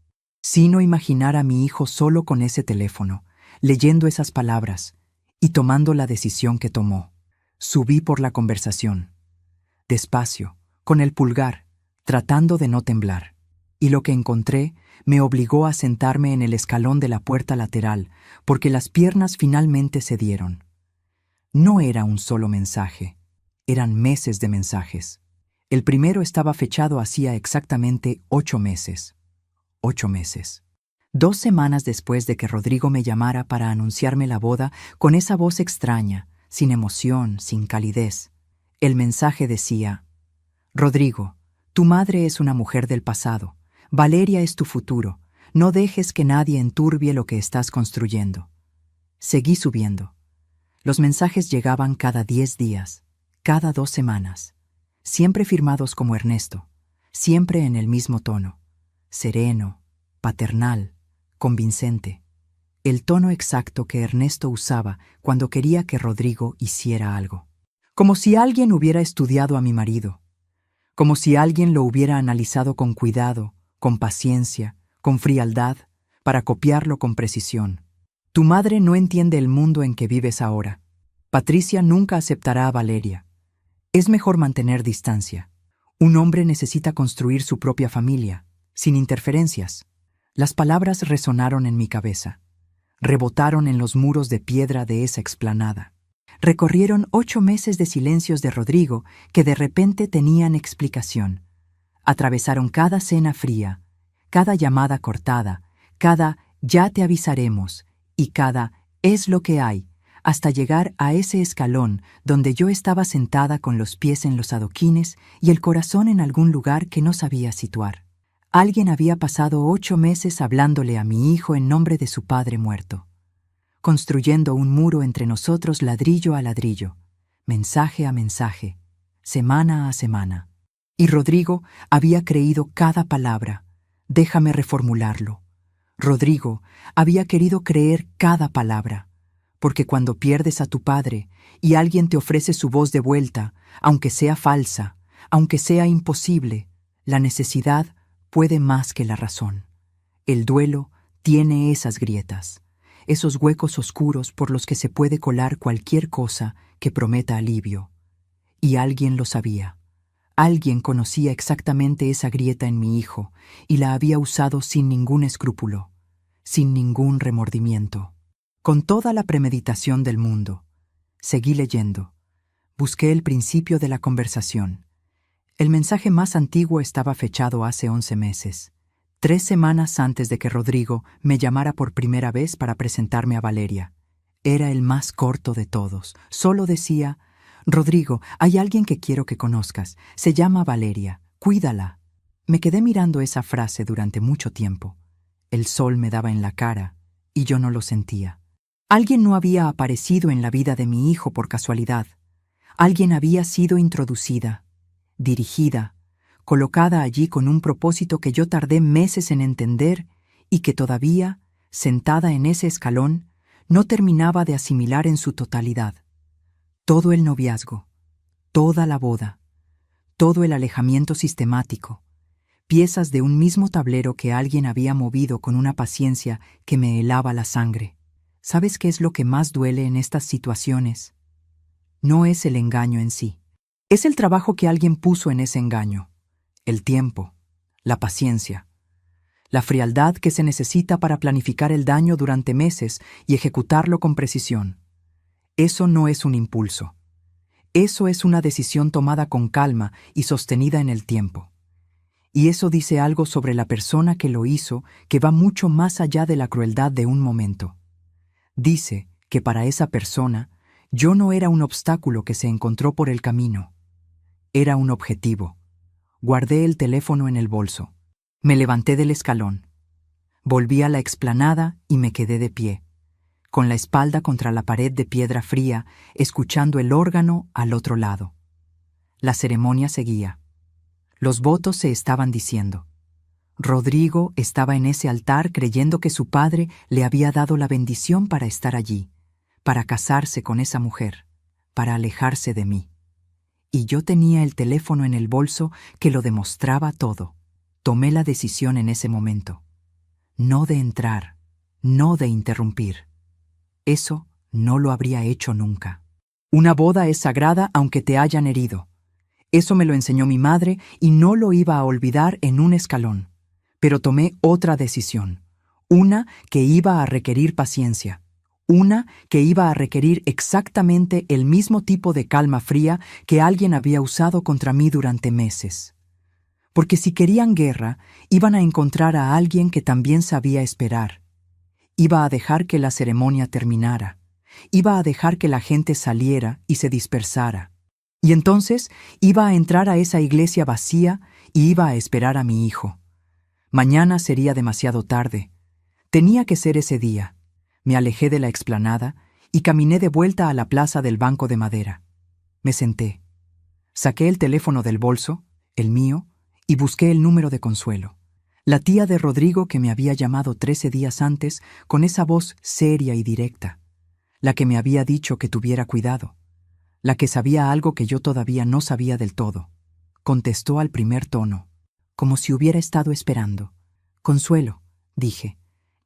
sino imaginar a mi hijo solo con ese teléfono, leyendo esas palabras y tomando la decisión que tomó. Subí por la conversación, despacio, con el pulgar, tratando de no temblar, y lo que encontré me obligó a sentarme en el escalón de la puerta lateral, porque las piernas finalmente cedieron. No era un solo mensaje, eran meses de mensajes. El primero estaba fechado hacía exactamente 8 meses. 8 meses. 2 semanas después de que Rodrigo me llamara para anunciarme la boda con esa voz extraña, sin emoción, sin calidez. El mensaje decía: Rodrigo, tu madre es una mujer del pasado. Valeria es tu futuro. No dejes que nadie enturbie lo que estás construyendo. Seguí subiendo. Los mensajes llegaban cada 10 días, cada 2 semanas, siempre firmados como Ernesto, siempre en el mismo tono. Sereno, paternal, convincente. El tono exacto que Ernesto usaba cuando quería que Rodrigo hiciera algo. Como si alguien hubiera estudiado a mi marido. Como si alguien lo hubiera analizado con cuidado, con paciencia, con frialdad, para copiarlo con precisión. Tu madre no entiende el mundo en que vives ahora. Patricia nunca aceptará a Valeria. Es mejor mantener distancia. Un hombre necesita construir su propia familia, sin interferencias. Las palabras resonaron en mi cabeza. Rebotaron en los muros de piedra de esa explanada. Recorrieron 8 meses de silencios de Rodrigo que de repente tenían explicación. Atravesaron cada cena fría, cada llamada cortada, cada «ya te avisaremos» y cada «es lo que hay», hasta llegar a ese escalón donde yo estaba sentada con los pies en los adoquines y el corazón en algún lugar que no sabía situar. Alguien había pasado 8 meses hablándole a mi hijo en nombre de su padre muerto, construyendo un muro entre nosotros ladrillo a ladrillo. mensaje a mensaje, semana a semana. Y Rodrigo había creído cada palabra. Déjame reformularlo. Rodrigo había querido creer cada palabra, porque cuando pierdes a tu padre y alguien te ofrece su voz de vuelta, aunque sea falsa, aunque sea imposible, la necesidad puede más que la razón. El duelo tiene esas grietas, esos huecos oscuros por los que se puede colar cualquier cosa que prometa alivio. Y alguien lo sabía. Alguien conocía exactamente esa grieta en mi hijo y la había usado sin ningún escrúpulo, sin ningún remordimiento. Con toda la premeditación del mundo, seguí leyendo. Busqué el principio de la conversación. El mensaje más antiguo estaba fechado hace 11 meses, 3 semanas antes de que Rodrigo me llamara por primera vez para presentarme a Valeria. Era el más corto de todos. Solo decía: Rodrigo, hay alguien que quiero que conozcas. Se llama Valeria. Cuídala. Me quedé mirando esa frase durante mucho tiempo. El sol me daba en la cara y yo no lo sentía. Alguien no había aparecido en la vida de mi hijo por casualidad. Alguien había sido introducida, dirigida, colocada allí con un propósito que yo tardé meses en entender y que todavía, sentada en ese escalón, no terminaba de asimilar en su totalidad. Todo el noviazgo, toda la boda, todo el alejamiento sistemático, piezas de un mismo tablero que alguien había movido con una paciencia que me helaba la sangre. ¿Sabes qué es lo que más duele en estas situaciones? No es el engaño en sí. Es el trabajo que alguien puso en ese engaño, el tiempo, la paciencia, la frialdad que se necesita para planificar el daño durante meses y ejecutarlo con precisión. Eso no es un impulso. Eso es una decisión tomada con calma y sostenida en el tiempo. Y eso dice algo sobre la persona que lo hizo que va mucho más allá de la crueldad de un momento. Dice que para esa persona yo no era un obstáculo que se encontró por el camino. Era un objetivo. Guardé el teléfono en el bolso. Me levanté del escalón. Volví a la explanada y me quedé de pie, con la espalda contra la pared de piedra fría, escuchando el órgano al otro lado. La ceremonia seguía. Los votos se estaban diciendo. Rodrigo estaba en ese altar creyendo que su padre le había dado la bendición para estar allí, para casarse con esa mujer, para alejarse de mí. Y yo tenía el teléfono en el bolso que lo demostraba todo. Tomé la decisión en ese momento. No de entrar, no de interrumpir. Eso no lo habría hecho nunca. Una boda es sagrada aunque te hayan herido. Eso me lo enseñó mi madre y no lo iba a olvidar en un escalón. Pero tomé otra decisión, una que iba a requerir paciencia, una que iba a requerir exactamente el mismo tipo de calma fría que alguien había usado contra mí durante meses. Porque si querían guerra, iban a encontrar a alguien que también sabía esperar. Iba a dejar que la ceremonia terminara, iba a dejar que la gente saliera y se dispersara. Y entonces iba a entrar a esa iglesia vacía y iba a esperar a mi hijo. Mañana sería demasiado tarde. Tenía que ser ese día. Me alejé de la explanada y caminé de vuelta a la plaza del banco de madera. Me senté. Saqué el teléfono del bolso, el mío, y busqué el número de Consuelo, la tía de Rodrigo que me había llamado 13 días antes con esa voz seria y directa, la que me había dicho que tuviera cuidado, la que sabía algo que yo todavía no sabía del todo. Contestó al primer tono, como si hubiera estado esperando. Consuelo, dije,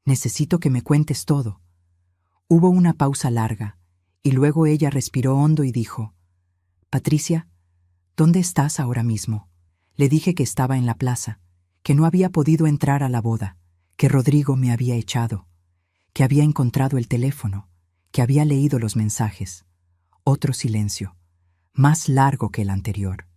necesito que me cuentes todo. Hubo una pausa larga, y luego ella respiró hondo y dijo, Patricia, ¿dónde estás ahora mismo? Le dije que estaba en la plaza, que no había podido entrar a la boda, que Rodrigo me había echado, que había encontrado el teléfono, que había leído los mensajes. Otro silencio, más largo que el anterior.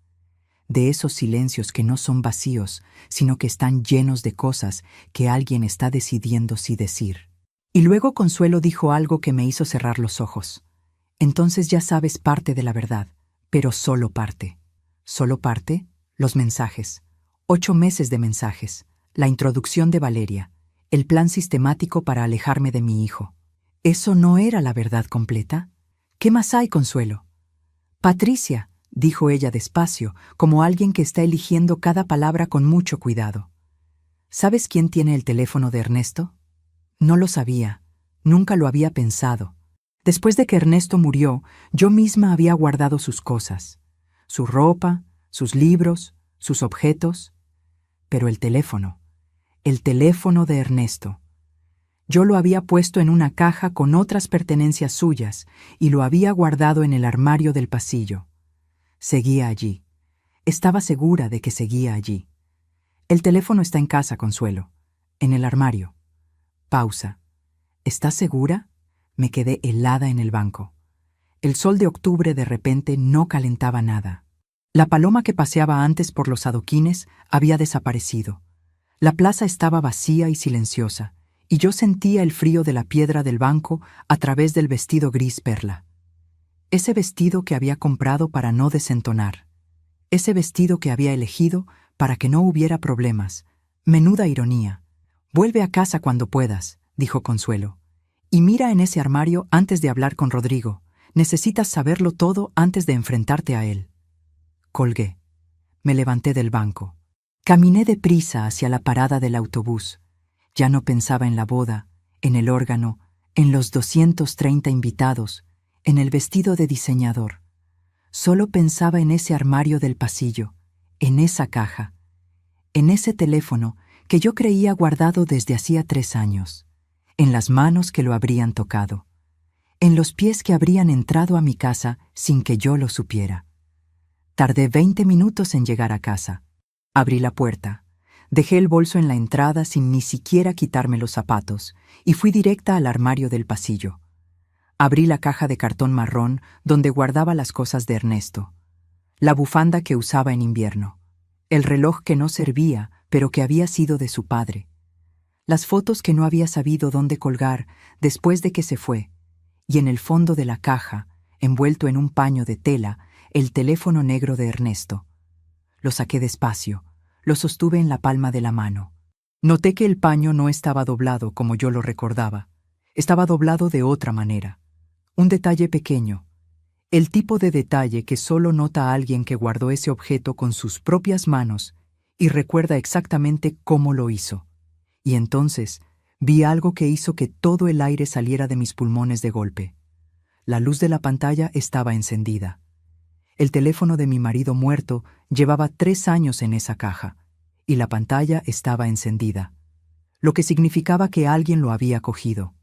De esos silencios que no son vacíos, sino que están llenos de cosas que alguien está decidiendo si decir. Y luego Consuelo dijo algo que me hizo cerrar los ojos. Entonces ya sabes parte de la verdad, pero solo parte. ¿Solo parte? Los mensajes. 8 meses de mensajes. La introducción de Valeria. El plan sistemático para alejarme de mi hijo. ¿Eso no era la verdad completa? ¿Qué más hay, Consuelo? Patricia, dijo ella despacio, como alguien que está eligiendo cada palabra con mucho cuidado. ¿Sabes quién tiene el teléfono de Ernesto? No lo sabía, nunca lo había pensado. Después de que Ernesto murió, yo misma había guardado sus cosas, su ropa, sus libros, sus objetos. Pero el teléfono de Ernesto. Yo lo había puesto en una caja con otras pertenencias suyas y lo había guardado en el armario del pasillo. Seguía allí. Estaba segura de que seguía allí. El teléfono está en casa, Consuelo. En el armario. Pausa. ¿Estás segura? Me quedé helada en el banco. El sol de octubre de repente no calentaba nada. La paloma que paseaba antes por los adoquines había desaparecido. La plaza estaba vacía y silenciosa, y yo sentía el frío de la piedra del banco a través del vestido gris perla. Ese vestido que había comprado para no desentonar. Ese vestido que había elegido para que no hubiera problemas. Menuda ironía. Vuelve a casa cuando puedas, dijo Consuelo. Y mira en ese armario antes de hablar con Rodrigo. Necesitas saberlo todo antes de enfrentarte a él. Colgué. Me levanté del banco. Caminé deprisa hacia la parada del autobús. Ya no pensaba en la boda, en el órgano, en los 230 invitados, en el vestido de diseñador. Solo pensaba en ese armario del pasillo, en esa caja, en ese teléfono que yo creía guardado desde hacía 3 años, en las manos que lo habrían tocado, en los pies que habrían entrado a mi casa sin que yo lo supiera. Tardé 20 minutos en llegar a casa. Abrí la puerta, dejé el bolso en la entrada sin ni siquiera quitarme los zapatos y fui directa al armario del pasillo. Abrí la caja de cartón marrón donde guardaba las cosas de Ernesto, la bufanda que usaba en invierno, el reloj que no servía pero que había sido de su padre, las fotos que no había sabido dónde colgar después de que se fue, y en el fondo de la caja, envuelto en un paño de tela, el teléfono negro de Ernesto. Lo saqué despacio, lo sostuve en la palma de la mano. Noté que el paño no estaba doblado como yo lo recordaba. Estaba doblado de otra manera. Un detalle pequeño. El tipo de detalle que solo nota alguien que guardó ese objeto con sus propias manos y recuerda exactamente cómo lo hizo. Y entonces vi algo que hizo que todo el aire saliera de mis pulmones de golpe. La luz de la pantalla estaba encendida. El teléfono de mi marido muerto llevaba 3 años en esa caja, y la pantalla estaba encendida, lo que significaba que alguien lo había cogido.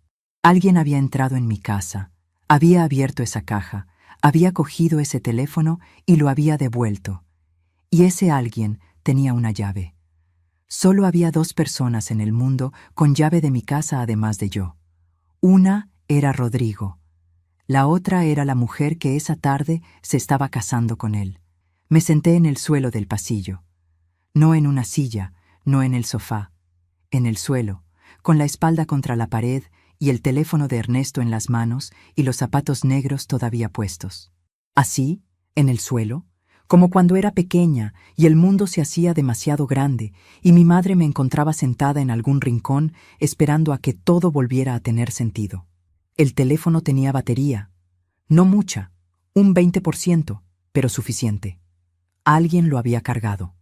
Alguien había entrado en mi casa, había abierto esa caja, había cogido ese teléfono y lo había devuelto. Y ese alguien tenía una llave. Solo había 2 personas en el mundo con llave de mi casa además de yo. Una era Rodrigo. La otra era la mujer que esa tarde se estaba casando con él. Me senté en el suelo del pasillo. No en una silla, no en el sofá. En el suelo, con la espalda contra la pared y el teléfono de Ernesto en las manos y los zapatos negros todavía puestos. Así, en el suelo, como cuando era pequeña y el mundo se hacía demasiado grande y mi madre me encontraba sentada en algún rincón esperando a que todo volviera a tener sentido. El teléfono tenía batería. No mucha, un 20%, pero suficiente. Alguien lo había cargado.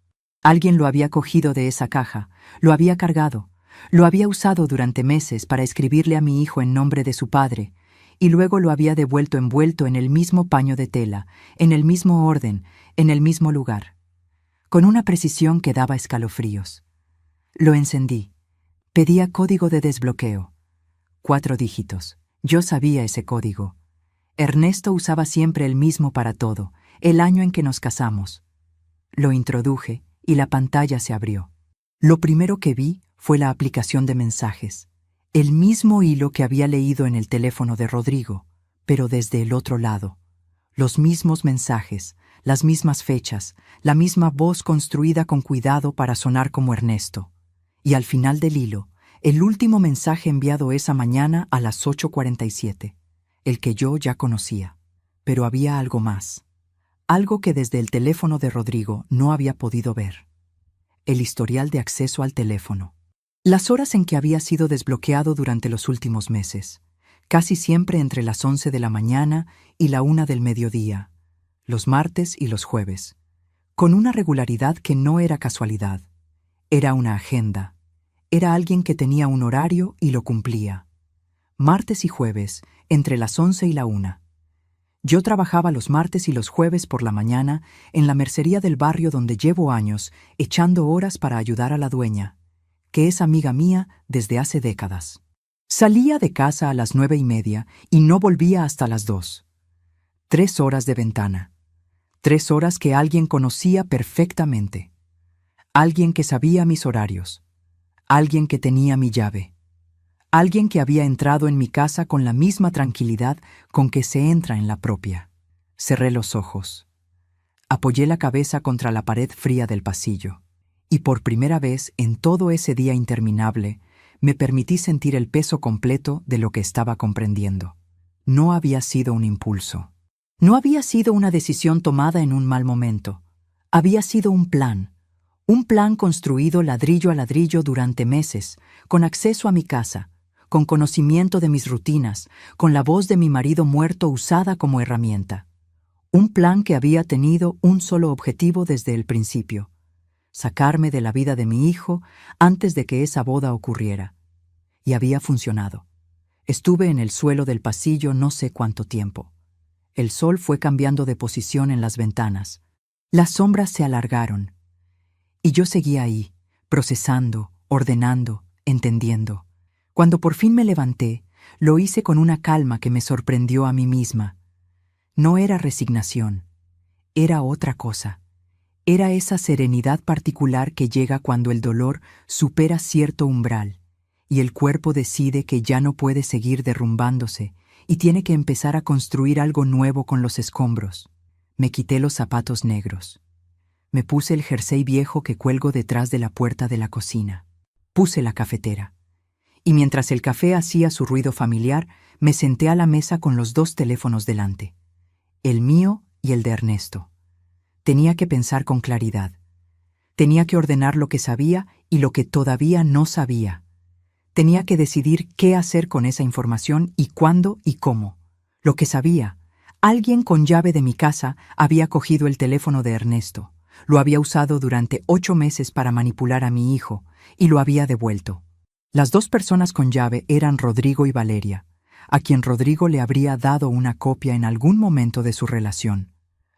Alguien lo había cogido de esa caja, lo había cargado, lo había usado durante meses para escribirle a mi hijo en nombre de su padre, y luego lo había devuelto envuelto en el mismo paño de tela, en el mismo orden, en el mismo lugar, con una precisión que daba escalofríos. Lo encendí. Pedía código de desbloqueo. 4 dígitos. Yo sabía ese código. Ernesto usaba siempre el mismo para todo, el año en que nos casamos. Lo introduje y la pantalla se abrió. Lo primero que vi fue la aplicación de mensajes, el mismo hilo que había leído en el teléfono de Rodrigo, pero desde el otro lado. Los mismos mensajes, las mismas fechas, la misma voz construida con cuidado para sonar como Ernesto. Y al final del hilo, el último mensaje enviado esa mañana a las 8:47, el que yo ya conocía. Pero había algo más, algo que desde el teléfono de Rodrigo no había podido ver. El historial de acceso al teléfono. Las horas en que había sido desbloqueado durante los últimos meses, casi siempre entre las 11 de la mañana y la 1 del mediodía. los martes y los jueves, con una regularidad que no era casualidad. Era una agenda. Era alguien que tenía un horario y lo cumplía. Martes y jueves, entre las 11 y la 1. Yo trabajaba los martes y los jueves por la mañana en la mercería del barrio donde llevo años echando horas para ayudar a la dueña, que es amiga mía desde hace décadas. Salía de casa a las 9:30 y no volvía hasta las 2. 3 horas de ventana. 3 horas que alguien conocía perfectamente. Alguien que sabía mis horarios. Alguien que tenía mi llave. Alguien que había entrado en mi casa con la misma tranquilidad con que se entra en la propia. Cerré los ojos. Apoyé la cabeza contra la pared fría del pasillo. Y por primera vez en todo ese día interminable, me permití sentir el peso completo de lo que estaba comprendiendo. No había sido un impulso. No había sido una decisión tomada en un mal momento. Había sido un plan construido ladrillo a ladrillo durante meses, con acceso a mi casa, con conocimiento de mis rutinas, con la voz de mi marido muerto usada como herramienta. Un plan que había tenido un solo objetivo desde el principio: sacarme de la vida de mi hijo antes de que esa boda ocurriera. Y había funcionado. Estuve en el suelo del pasillo no sé cuánto tiempo. El sol fue cambiando de posición en las ventanas. Las sombras se alargaron. Y yo seguía ahí, procesando, ordenando, entendiendo. Cuando por fin me levanté, lo hice con una calma que me sorprendió a mí misma. No era resignación, era otra cosa. Era esa serenidad particular que llega cuando el dolor supera cierto umbral y el cuerpo decide que ya no puede seguir derrumbándose y tiene que empezar a construir algo nuevo con los escombros. Me quité los zapatos negros. Me puse el jersey viejo que cuelgo detrás de la puerta de la cocina. Puse la cafetera. Y mientras el café hacía su ruido familiar, me senté a la mesa con los 2 teléfonos delante. El mío y el de Ernesto. Tenía que pensar con claridad. Tenía que ordenar lo que sabía y lo que todavía no sabía. Tenía que decidir qué hacer con esa información y cuándo y cómo. Lo que sabía: alguien con llave de mi casa había cogido el teléfono de Ernesto. Lo había usado durante 8 meses para manipular a mi hijo y lo había devuelto. Las 2 personas con llave eran Rodrigo y Valeria, a quien Rodrigo le habría dado una copia en algún momento de su relación.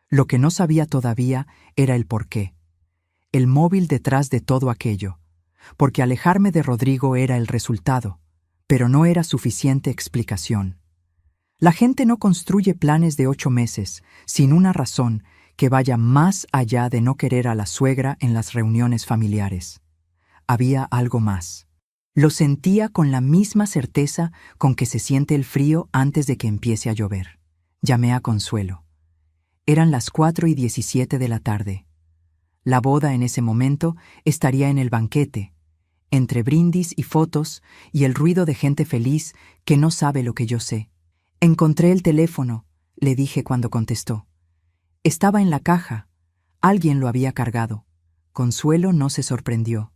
Lo que no sabía todavía era el porqué. El móvil detrás de todo aquello. Porque alejarme de Rodrigo era el resultado, pero no era suficiente explicación. La gente no construye planes de 8 meses sin una razón que vaya más allá de no querer a la suegra en las reuniones familiares. Había algo más. Lo sentía con la misma certeza con que se siente el frío antes de que empiece a llover. Llamé a Consuelo. Eran las 4:17 de la tarde. La boda en ese momento estaría en el banquete, entre brindis y fotos y el ruido de gente feliz que no sabe lo que yo sé. Encontré el teléfono, le dije cuando contestó. Estaba en la caja. Alguien lo había cargado. Consuelo no se sorprendió.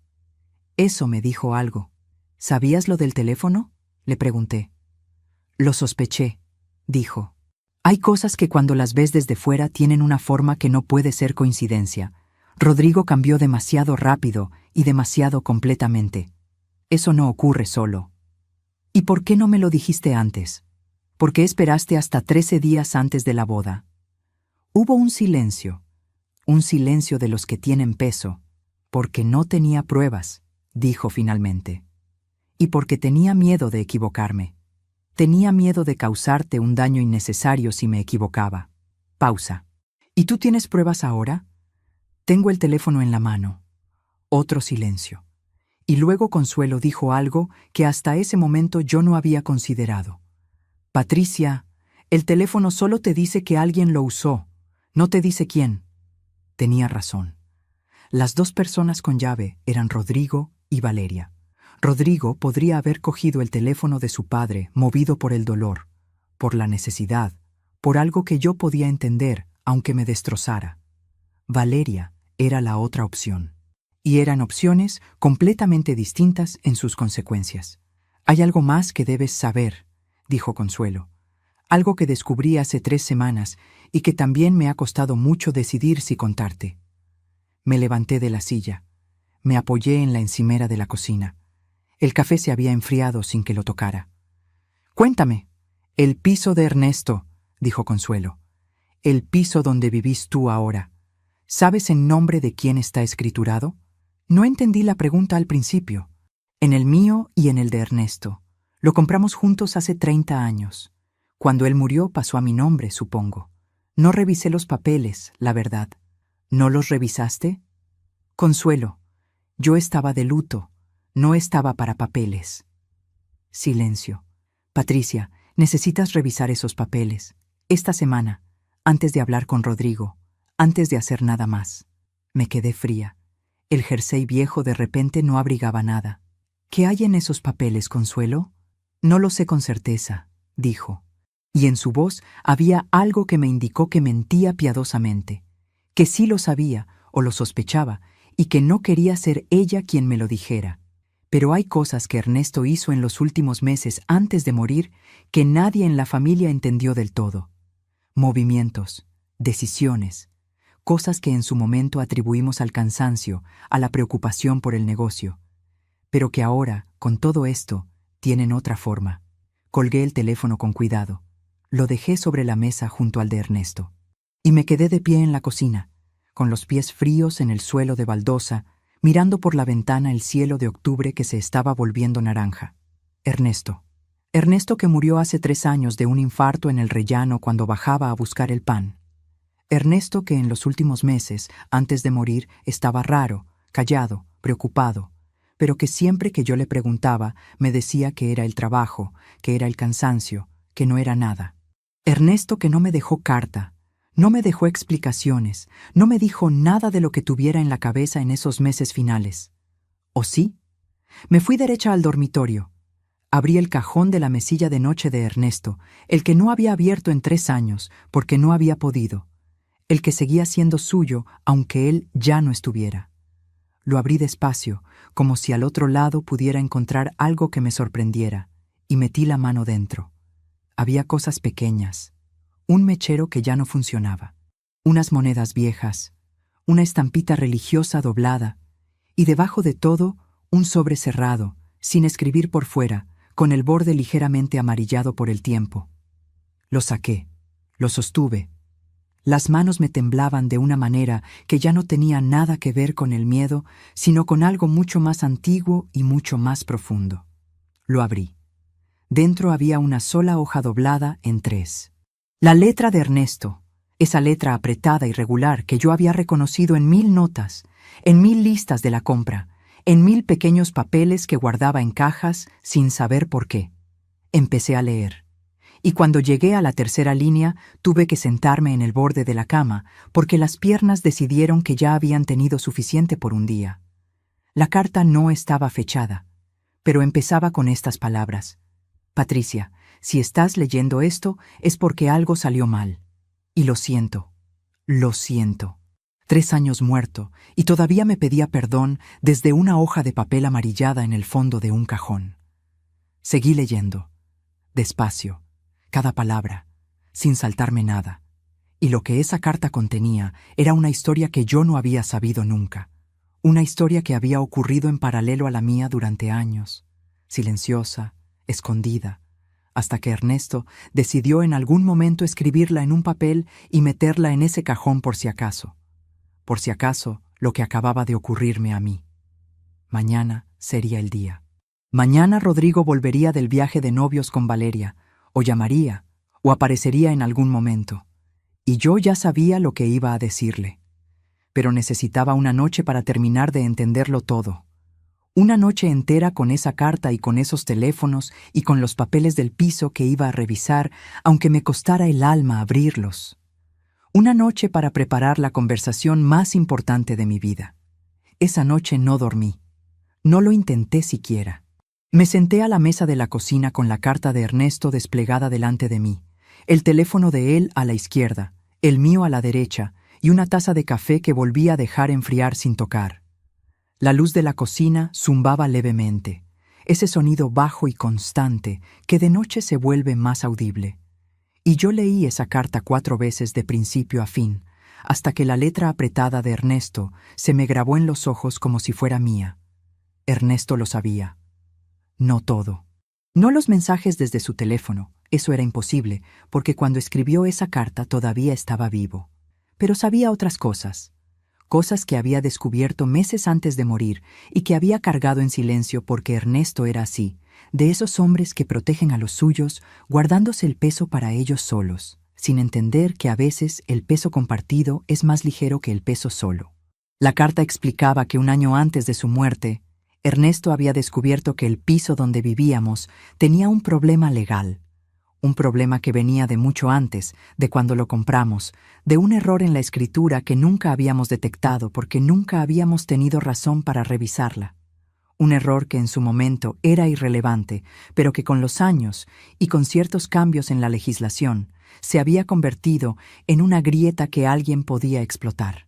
Eso me dijo algo. ¿Sabías lo del teléfono?, le pregunté. Lo sospeché, dijo. Hay cosas que cuando las ves desde fuera tienen una forma que no puede ser coincidencia. Rodrigo cambió demasiado rápido y demasiado completamente. Eso no ocurre solo. ¿Y por qué no me lo dijiste antes? ¿Por qué esperaste hasta 13 días antes de la boda? Hubo un silencio de los que tienen peso, porque no tenía pruebas, dijo finalmente. Y porque tenía miedo de equivocarme. Tenía miedo de causarte un daño innecesario si me equivocaba. Pausa. ¿Y tú tienes pruebas ahora? Tengo el teléfono en la mano. Otro silencio. Y luego Consuelo dijo algo que hasta ese momento yo no había considerado. Patricia, el teléfono solo te dice que alguien lo usó, no te dice quién. Tenía razón. Las 2 personas con llave eran Rodrigo y Valeria. Rodrigo podría haber cogido el teléfono de su padre movido por el dolor, por la necesidad, por algo que yo podía entender, aunque me destrozara. Valeria era la otra opción. Y eran opciones completamente distintas en sus consecuencias. Hay algo más que debes saber, dijo Consuelo. algo que descubrí hace 3 semanas y que también me ha costado mucho decidir si contarte. Me levanté de la silla. Me apoyé en la encimera de la cocina. El café se había enfriado sin que lo tocara. «Cuéntame». «El piso de Ernesto», dijo Consuelo. «El piso donde vivís tú ahora. ¿Sabes en nombre de quién está escriturado?» No entendí la pregunta al principio. «En el mío y en el de Ernesto. Lo compramos juntos hace 30 años. Cuando él murió pasó a mi nombre, supongo. No revisé los papeles, la verdad». «¿No los revisaste?» «Consuelo, yo estaba de luto. No estaba para papeles». Silencio. «Patricia, necesitas revisar esos papeles. Esta semana, antes de hablar con Rodrigo, antes de hacer nada más». Me quedé fría. El jersey viejo de repente no abrigaba nada. «¿Qué hay en esos papeles, Consuelo?» «No lo sé con certeza», dijo. Y en su voz había algo que me indicó que mentía piadosamente, que sí lo sabía o lo sospechaba y que no quería ser ella quien me lo dijera. Pero hay cosas que Ernesto hizo en los últimos meses antes de morir que nadie en la familia entendió del todo. Movimientos, decisiones, cosas que en su momento atribuimos al cansancio, a la preocupación por el negocio, pero que ahora, con todo esto, tienen otra forma. Colgué el teléfono con cuidado. Lo dejé sobre la mesa junto al de Ernesto. Y me quedé de pie en la cocina, con los pies fríos en el suelo de baldosa, mirando por la ventana el cielo de octubre que se estaba volviendo naranja. Ernesto. Ernesto que murió hace 3 años de un infarto en el rellano cuando bajaba a buscar el pan. Ernesto que en los últimos meses, antes de morir, estaba raro, callado, preocupado, pero que siempre que yo le preguntaba me decía que era el trabajo, que era el cansancio, que no era nada. Ernesto que no me dejó carta, no me dejó explicaciones, no me dijo nada de lo que tuviera en la cabeza en esos meses finales. ¿O sí? Me fui derecha al dormitorio. Abrí el cajón de la mesilla de noche de Ernesto, el que no había abierto en 3 años, porque no había podido, el que seguía siendo suyo, aunque él ya no estuviera. Lo abrí despacio, como si al otro lado pudiera encontrar algo que me sorprendiera, y metí la mano dentro. Había cosas pequeñas, un mechero que ya no funcionaba, unas monedas viejas, una estampita religiosa doblada, y debajo de todo, un sobre cerrado, sin escribir por fuera, con el borde ligeramente amarillado por el tiempo. Lo saqué, lo sostuve. Las manos me temblaban de una manera que ya no tenía nada que ver con el miedo, sino con algo mucho más antiguo y mucho más profundo. Lo abrí. Dentro había una sola hoja doblada en 3. La letra de Ernesto, esa letra apretada y regular que yo había reconocido en 1000 notas, en 1000 listas de la compra, en 1000 pequeños papeles que guardaba en cajas sin saber por qué. Empecé a leer. Y cuando llegué a la 3ª línea, tuve que sentarme en el borde de la cama, porque las piernas decidieron que ya habían tenido suficiente por un día. La carta no estaba fechada, pero empezaba con estas palabras: «Patricia, si estás leyendo esto es porque algo salió mal. Y lo siento, lo siento». 3 años muerto, y todavía me pedía perdón desde una hoja de papel amarillada en el fondo de un cajón. Seguí leyendo, despacio, cada palabra, sin saltarme nada. Y lo que esa carta contenía era una historia que yo no había sabido nunca. Una historia que había ocurrido en paralelo a la mía durante años, silenciosa, escondida, hasta que Ernesto decidió en algún momento escribirla en un papel y meterla en ese cajón por si acaso lo que acababa de ocurrirme a mí. Mañana sería el día. Mañana Rodrigo volvería del viaje de novios con Valeria, o llamaría, o aparecería en algún momento, y yo ya sabía lo que iba a decirle. Pero necesitaba una noche para terminar de entenderlo todo. Una noche entera con esa carta y con esos teléfonos y con los papeles del piso que iba a revisar, aunque me costara el alma abrirlos. Una noche para preparar la conversación más importante de mi vida. Esa noche no dormí. No lo intenté siquiera. Me senté a la mesa de la cocina con la carta de Ernesto desplegada delante de mí, el teléfono de él a la izquierda, el mío a la derecha, y una taza de café que volví a dejar enfriar sin tocar. La luz de la cocina zumbaba levemente, ese sonido bajo y constante que de noche se vuelve más audible. Y yo leí esa carta 4 veces de principio a fin, hasta que la letra apretada de Ernesto se me grabó en los ojos como si fuera mía. Ernesto lo sabía. No todo. No los mensajes desde su teléfono, eso era imposible, porque cuando escribió esa carta todavía estaba vivo. Pero sabía otras cosas. Cosas que había descubierto meses antes de morir y que había cargado en silencio porque Ernesto era así, de esos hombres que protegen a los suyos, guardándose el peso para ellos solos, sin entender que a veces el peso compartido es más ligero que el peso solo. La carta explicaba que un año antes de su muerte, Ernesto había descubierto que el piso donde vivíamos tenía un problema legal. Un problema que venía de mucho antes, de cuando lo compramos, de un error en la escritura que nunca habíamos detectado porque nunca habíamos tenido razón para revisarla. Un error que en su momento era irrelevante, pero que con los años y con ciertos cambios en la legislación se había convertido en una grieta que alguien podía explotar.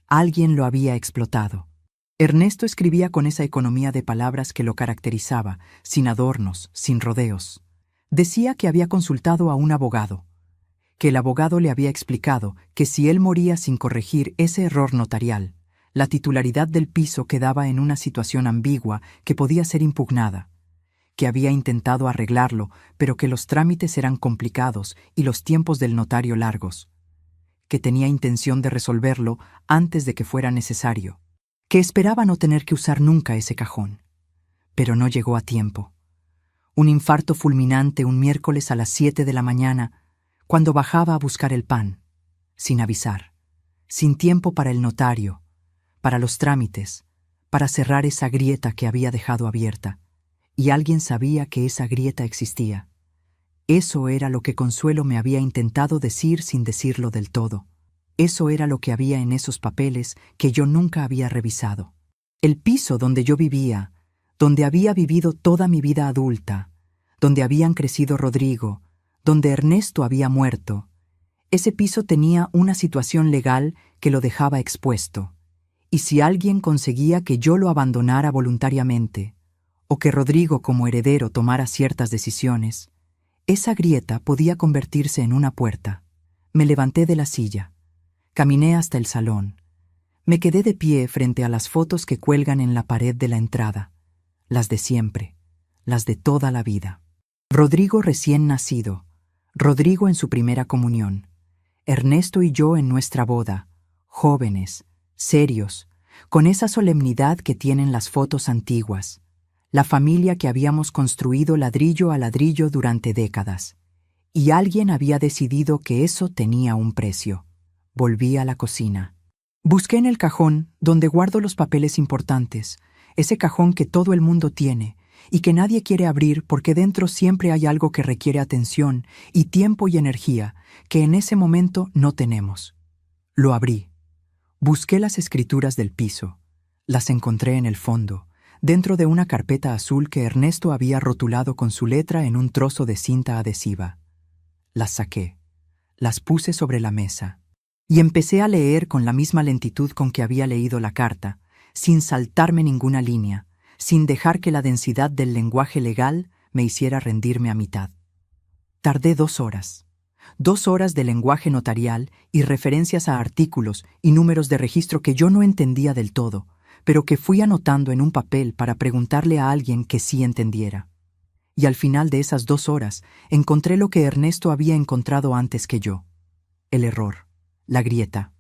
Alguien lo había explotado. Ernesto escribía con esa economía de palabras que lo caracterizaba, sin adornos, sin rodeos. Decía que había consultado a un abogado, que el abogado le había explicado que si él moría sin corregir ese error notarial, la titularidad del piso quedaba en una situación ambigua que podía ser impugnada, que había intentado arreglarlo, pero que los trámites eran complicados y los tiempos del notario largos, que tenía intención de resolverlo antes de que fuera necesario, que esperaba no tener que usar nunca ese cajón, pero no llegó a tiempo. Un infarto fulminante un miércoles a las 7 de la mañana, cuando bajaba a buscar el pan, sin avisar, sin tiempo para el notario, para los trámites, para cerrar esa grieta que había dejado abierta, y alguien sabía que esa grieta existía. Eso era lo que Consuelo me había intentado decir sin decirlo del todo. Eso era lo que había en esos papeles que yo nunca había revisado. El piso donde yo vivía, donde había vivido toda mi vida adulta, donde habían crecido Rodrigo, donde Ernesto había muerto, ese piso tenía una situación legal que lo dejaba expuesto, y si alguien conseguía que yo lo abandonara voluntariamente, o que Rodrigo como heredero tomara ciertas decisiones, esa grieta podía convertirse en una puerta. Me levanté de la silla, caminé hasta el salón, me quedé de pie frente a las fotos que cuelgan en la pared de la entrada, las de siempre, las de toda la vida. Rodrigo recién nacido, Rodrigo en su primera comunión, Ernesto y yo en nuestra boda, jóvenes, serios, con esa solemnidad que tienen las fotos antiguas, la familia que habíamos construido ladrillo a ladrillo durante décadas. Y alguien había decidido que eso tenía un precio. Volví a la cocina. Busqué en el cajón donde guardo los papeles importantes, ese cajón que todo el mundo tiene y que nadie quiere abrir porque dentro siempre hay algo que requiere atención y tiempo y energía que en ese momento no tenemos. Lo abrí. Busqué las escrituras del piso. Las encontré en el fondo, dentro de una carpeta azul que Ernesto había rotulado con su letra en un trozo de cinta adhesiva. Las saqué, las puse sobre la mesa y empecé a leer con la misma lentitud con que había leído la carta, sin saltarme ninguna línea, sin dejar que la densidad del lenguaje legal me hiciera rendirme a mitad. Tardé 2 horas. 2 horas de lenguaje notarial y referencias a artículos y números de registro que yo no entendía del todo, pero que fui anotando en un papel para preguntarle a alguien que sí entendiera. Y al final de esas 2 horas encontré lo que Ernesto había encontrado antes que yo. El error, la grieta.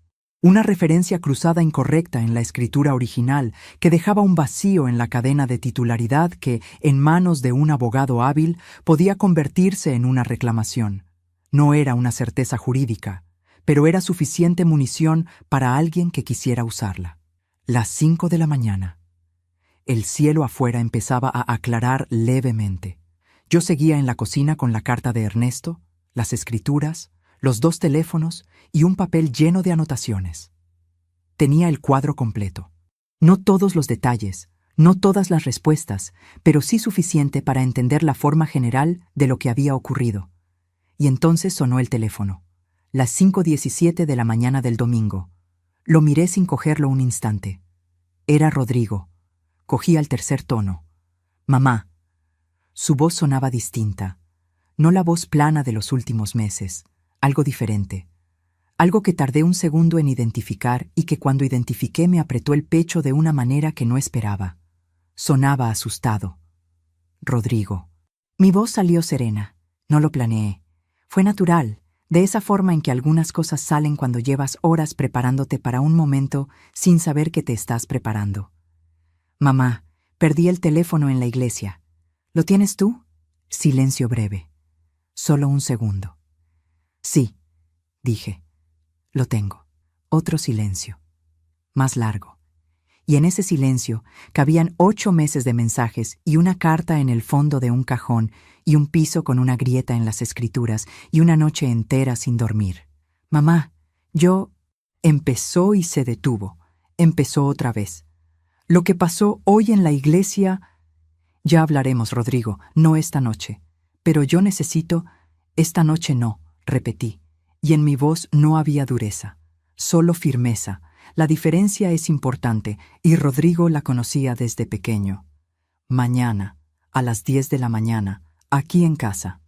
Una referencia cruzada incorrecta en la escritura original que dejaba un vacío en la cadena de titularidad que, en manos de un abogado hábil, podía convertirse en una reclamación. No era una certeza jurídica, pero era suficiente munición para alguien que quisiera usarla. Las 5 de la mañana. El cielo afuera empezaba a aclarar levemente. Yo seguía en la cocina con la carta de Ernesto, las escrituras, los 2 teléfonos y un papel lleno de anotaciones. Tenía el cuadro completo. No todos los detalles, no todas las respuestas, pero sí suficiente para entender la forma general de lo que había ocurrido. Y entonces sonó el teléfono. Las 5:17 de la mañana del domingo. Lo miré sin cogerlo un instante. Era Rodrigo. Cogía el tercer tono. «Mamá». Su voz sonaba distinta. no la voz plana de los últimos meses, algo diferente. Algo que tardé un segundo en identificar y que cuando identifiqué me apretó el pecho de una manera que no esperaba. Sonaba asustado. Rodrigo. Mi voz salió serena. No lo planeé. Fue natural, de esa forma en que algunas cosas salen cuando llevas horas preparándote para un momento sin saber que te estás preparando. Mamá, perdí el teléfono en la iglesia. ¿Lo tienes tú? Silencio breve. Solo un segundo. Sí, dije. Lo tengo. Otro silencio. Más largo. Y en ese silencio cabían 8 meses de mensajes y una carta en el fondo de un cajón y un piso con una grieta en las escrituras y una noche entera sin dormir. Mamá, yo... Empezó y se detuvo. Empezó otra vez. Lo que pasó hoy en la iglesia... Ya hablaremos, Rodrigo, no esta noche. Pero yo necesito... Esta noche no, repetí. Y en mi voz no había dureza, solo firmeza. La diferencia es importante, y Rodrigo la conocía desde pequeño. Mañana, a las 10 de la mañana, aquí en casa.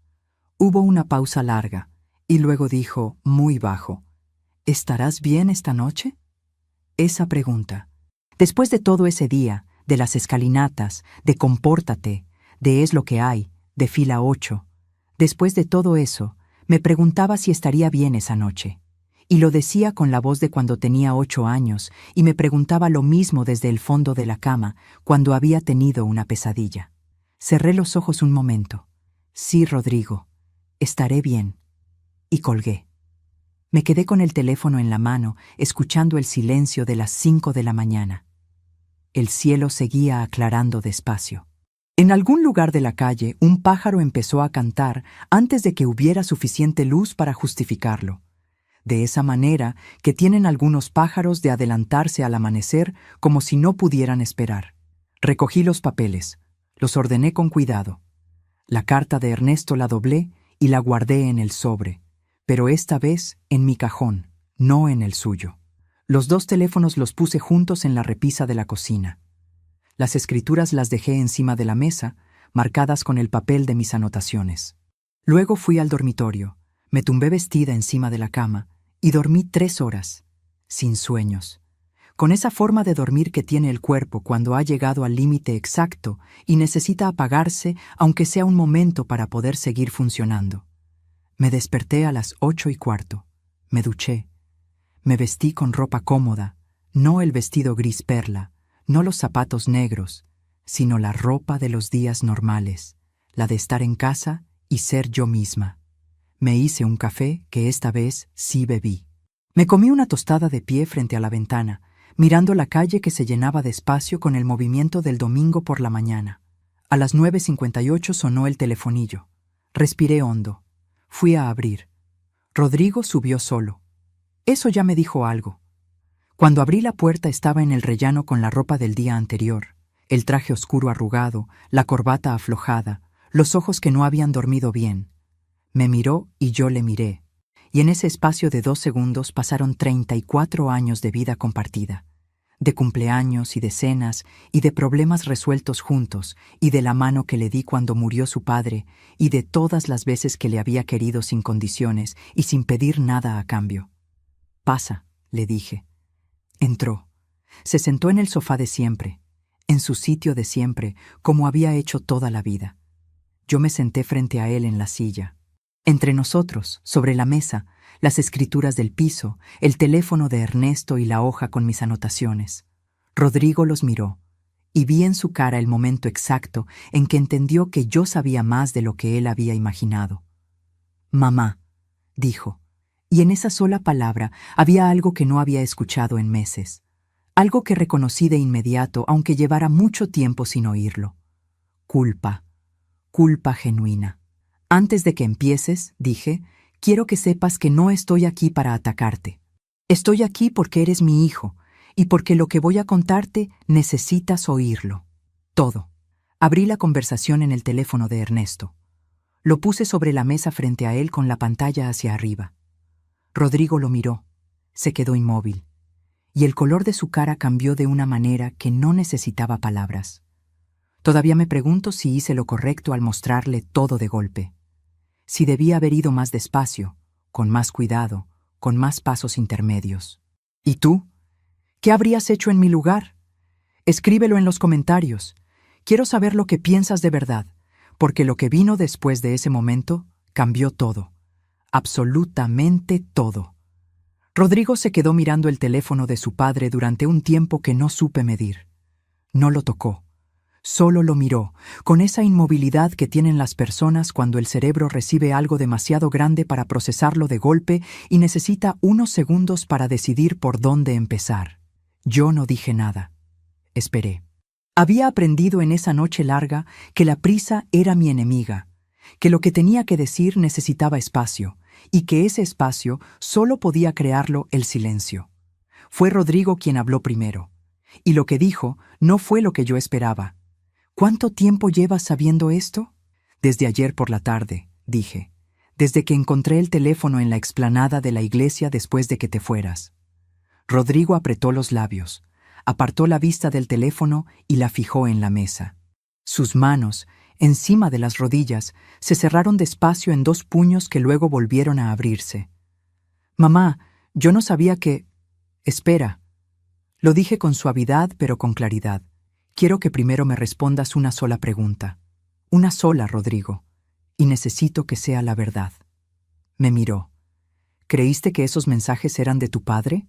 Hubo una pausa larga, y luego dijo, muy bajo, ¿estarás bien esta noche? Esa pregunta. Después de todo ese día, de las escalinatas, de compórtate, de es lo que hay, de fila 8, después de todo eso, me preguntaba si estaría bien esa noche. Y lo decía con la voz de cuando tenía 8 años, y me preguntaba lo mismo desde el fondo de la cama, cuando había tenido una pesadilla. Cerré los ojos un momento. Sí, Rodrigo, estaré bien. Y colgué. Me quedé con el teléfono en la mano, escuchando el silencio de las 5 de la mañana. El cielo seguía aclarando despacio. En algún lugar de la calle, un pájaro empezó a cantar antes de que hubiera suficiente luz para justificarlo. De esa manera que tienen algunos pájaros de adelantarse al amanecer como si no pudieran esperar. Recogí los papeles, los ordené con cuidado. La carta de Ernesto la doblé y la guardé en el sobre, pero esta vez en mi cajón, no en el suyo. Los 2 teléfonos los puse juntos en la repisa de la cocina. Las escrituras las dejé encima de la mesa, marcadas con el papel de mis anotaciones. Luego fui al dormitorio, me tumbé vestida encima de la cama, y dormí 3 horas, sin sueños, con esa forma de dormir que tiene el cuerpo cuando ha llegado al límite exacto y necesita apagarse aunque sea un momento para poder seguir funcionando. Me desperté a las 8:15, me duché, me vestí con ropa cómoda, no el vestido gris perla, no los zapatos negros, sino la ropa de los días normales, la de estar en casa y ser yo misma. Me hice un café que esta vez sí bebí. Me comí una tostada de pie frente a la ventana, mirando la calle que se llenaba despacio con el movimiento del domingo por la mañana. A las 9:58 sonó el telefonillo. Respiré hondo. Fui a abrir. Rodrigo subió solo. Eso ya me dijo algo. Cuando abrí la puerta estaba en el rellano con la ropa del día anterior, el traje oscuro arrugado, la corbata aflojada, los ojos que no habían dormido bien. Me miró y yo le miré, y en ese espacio de 2 segundos pasaron 34 años de vida compartida, de cumpleaños y de cenas y de problemas resueltos juntos, y de la mano que le di cuando murió su padre, y de todas las veces que le había querido sin condiciones y sin pedir nada a cambio. «Pasa», le dije. Entró. Se sentó en el sofá de siempre, en su sitio de siempre, como había hecho toda la vida. Yo me senté frente a él en la silla. Entre nosotros, sobre la mesa, las escrituras del piso, el teléfono de Ernesto y la hoja con mis anotaciones. Rodrigo los miró, y vi en su cara el momento exacto en que entendió que yo sabía más de lo que él había imaginado. «Mamá», dijo, y en esa sola palabra había algo que no había escuchado en meses, algo que reconocí de inmediato aunque llevara mucho tiempo sin oírlo. Culpa, culpa genuina. Antes de que empieces, dije, quiero que sepas que no estoy aquí para atacarte. Estoy aquí porque eres mi hijo y porque lo que voy a contarte necesitas oírlo. Todo. Abrí la conversación en el teléfono de Ernesto. Lo puse sobre la mesa frente a él con la pantalla hacia arriba. Rodrigo lo miró. Se quedó inmóvil. Y el color de su cara cambió de una manera que no necesitaba palabras. Todavía me pregunto si hice lo correcto al mostrarle todo de golpe. si debía haber ido más despacio, con más cuidado, con más pasos intermedios. ¿Y tú? ¿Qué habrías hecho en mi lugar? Escríbelo en los comentarios. Quiero saber lo que piensas de verdad, porque lo que vino después de ese momento cambió todo. Absolutamente todo. Rodrigo se quedó mirando el teléfono de su padre durante un tiempo que no supe medir. No lo tocó. Solo lo miró, con esa inmovilidad que tienen las personas cuando el cerebro recibe algo demasiado grande para procesarlo de golpe y necesita unos segundos para decidir por dónde empezar. Yo no dije nada. Esperé. Había aprendido en esa noche larga que la prisa era mi enemiga, que lo que tenía que decir necesitaba espacio, y que ese espacio solo podía crearlo el silencio. Fue Rodrigo quien habló primero, y lo que dijo no fue lo que yo esperaba. ¿Cuánto tiempo llevas sabiendo esto? Desde ayer por la tarde, dije, desde que encontré el teléfono en la explanada de la iglesia después de que te fueras. Rodrigo apretó los labios, apartó la vista del teléfono y la fijó en la mesa. Sus manos, encima de las rodillas, se cerraron despacio en 2 puños que luego volvieron a abrirse. Mamá, yo no sabía que... Espera. Lo dije con suavidad pero con claridad. Quiero que primero me respondas una sola pregunta. Una sola, Rodrigo. Y necesito que sea la verdad. Me miró. ¿Creíste que esos mensajes eran de tu padre?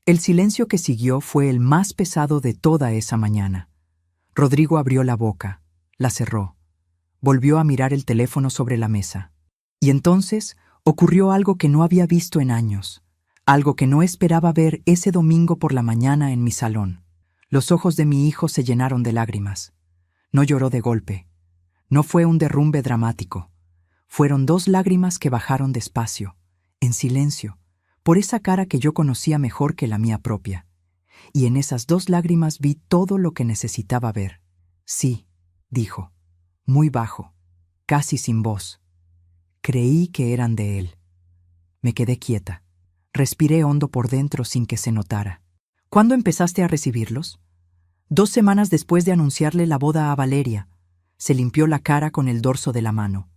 El silencio que siguió fue el más pesado de toda esa mañana. Rodrigo abrió la boca, la cerró. Volvió a mirar el teléfono sobre la mesa. Y entonces ocurrió algo que no había visto en años, algo que no esperaba ver ese domingo por la mañana en mi salón. Los ojos de mi hijo se llenaron de lágrimas. No lloró de golpe. No fue un derrumbe dramático. Fueron 2 lágrimas que bajaron despacio, en silencio, por esa cara que yo conocía mejor que la mía propia. Y en esas 2 lágrimas vi todo lo que necesitaba ver. Sí, dijo, muy bajo, casi sin voz. Creí que eran de él. Me quedé quieta. Respiré hondo por dentro sin que se notara. ¿Cuándo empezaste a recibirlos? 2 semanas después de anunciarle la boda a Valeria. Se limpió la cara con el dorso de la mano.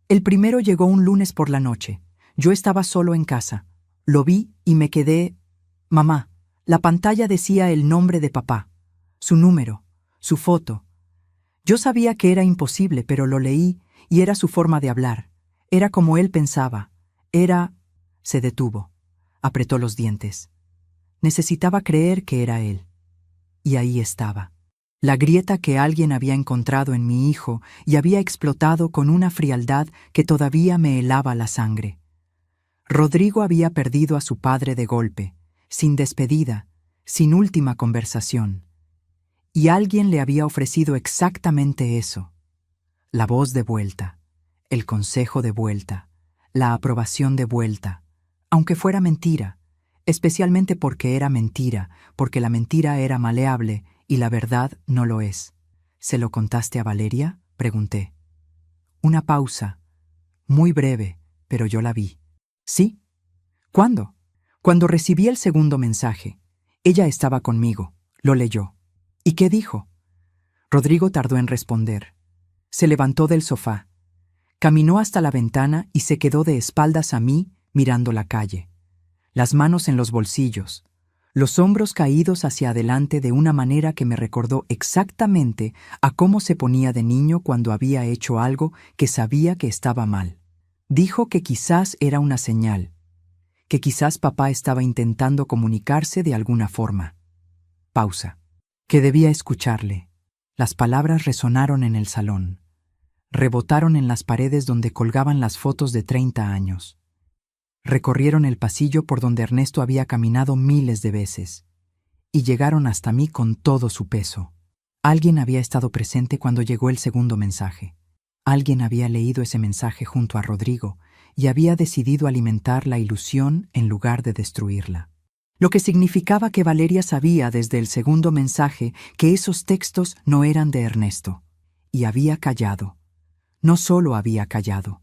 El primero llegó un lunes por la noche. Yo estaba solo en casa. Lo vi y me quedé... Mamá, la pantalla decía el nombre de papá, su número, su foto. Yo sabía que era imposible, pero lo leí y era su forma de hablar. Era como él pensaba. Era... Se detuvo. Apretó los dientes. Necesitaba creer que era él. Y ahí estaba. La grieta que alguien había encontrado en mi hijo y había explotado con una frialdad que todavía me helaba la sangre. Rodrigo había perdido a su padre de golpe, sin despedida, sin última conversación. Y alguien le había ofrecido exactamente eso. La voz de vuelta, el consejo de vuelta, la aprobación de vuelta, aunque fuera mentira, especialmente porque era mentira, porque la mentira era maleable y la verdad no lo es. ¿Se lo contaste a Valeria?, pregunté. Una pausa, muy breve, pero yo la vi. ¿Sí? ¿Cuándo? Cuando recibí el segundo mensaje. Ella estaba conmigo, lo leyó. ¿Y qué dijo? Rodrigo tardó en responder. Se levantó del sofá. Caminó hasta la ventana y se quedó de espaldas a mí, mirando la calle. Las manos en los bolsillos, los hombros caídos hacia adelante de una manera que me recordó exactamente a cómo se ponía de niño cuando había hecho algo que sabía que estaba mal. Dijo que quizás era una señal, que quizás papá estaba intentando comunicarse de alguna forma. Pausa. Que debía escucharle. Las palabras resonaron en el salón. Rebotaron en las paredes donde colgaban las fotos de 30 años. Recorrieron el pasillo por donde Ernesto había caminado miles de veces, y llegaron hasta mí con todo su peso. Alguien había estado presente cuando llegó el segundo mensaje. Alguien había leído ese mensaje junto a Rodrigo y había decidido alimentar la ilusión en lugar de destruirla. Lo que significaba que Valeria sabía desde el segundo mensaje que esos textos no eran de Ernesto. Y había callado. No solo había callado.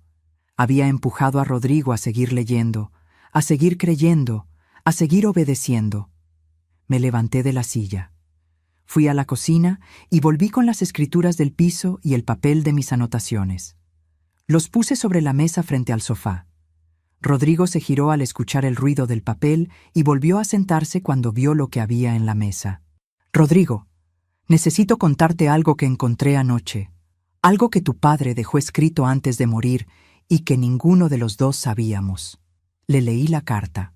Había empujado a Rodrigo a seguir leyendo, a seguir creyendo, a seguir obedeciendo. Me levanté de la silla. Fui a la cocina y volví con las escrituras del piso y el papel de mis anotaciones. Los puse sobre la mesa frente al sofá. Rodrigo se giró al escuchar el ruido del papel y volvió a sentarse cuando vio lo que había en la mesa. «Rodrigo, necesito contarte algo que encontré anoche. Algo que tu padre dejó escrito antes de morir y que ninguno de los dos sabíamos». Le leí la carta.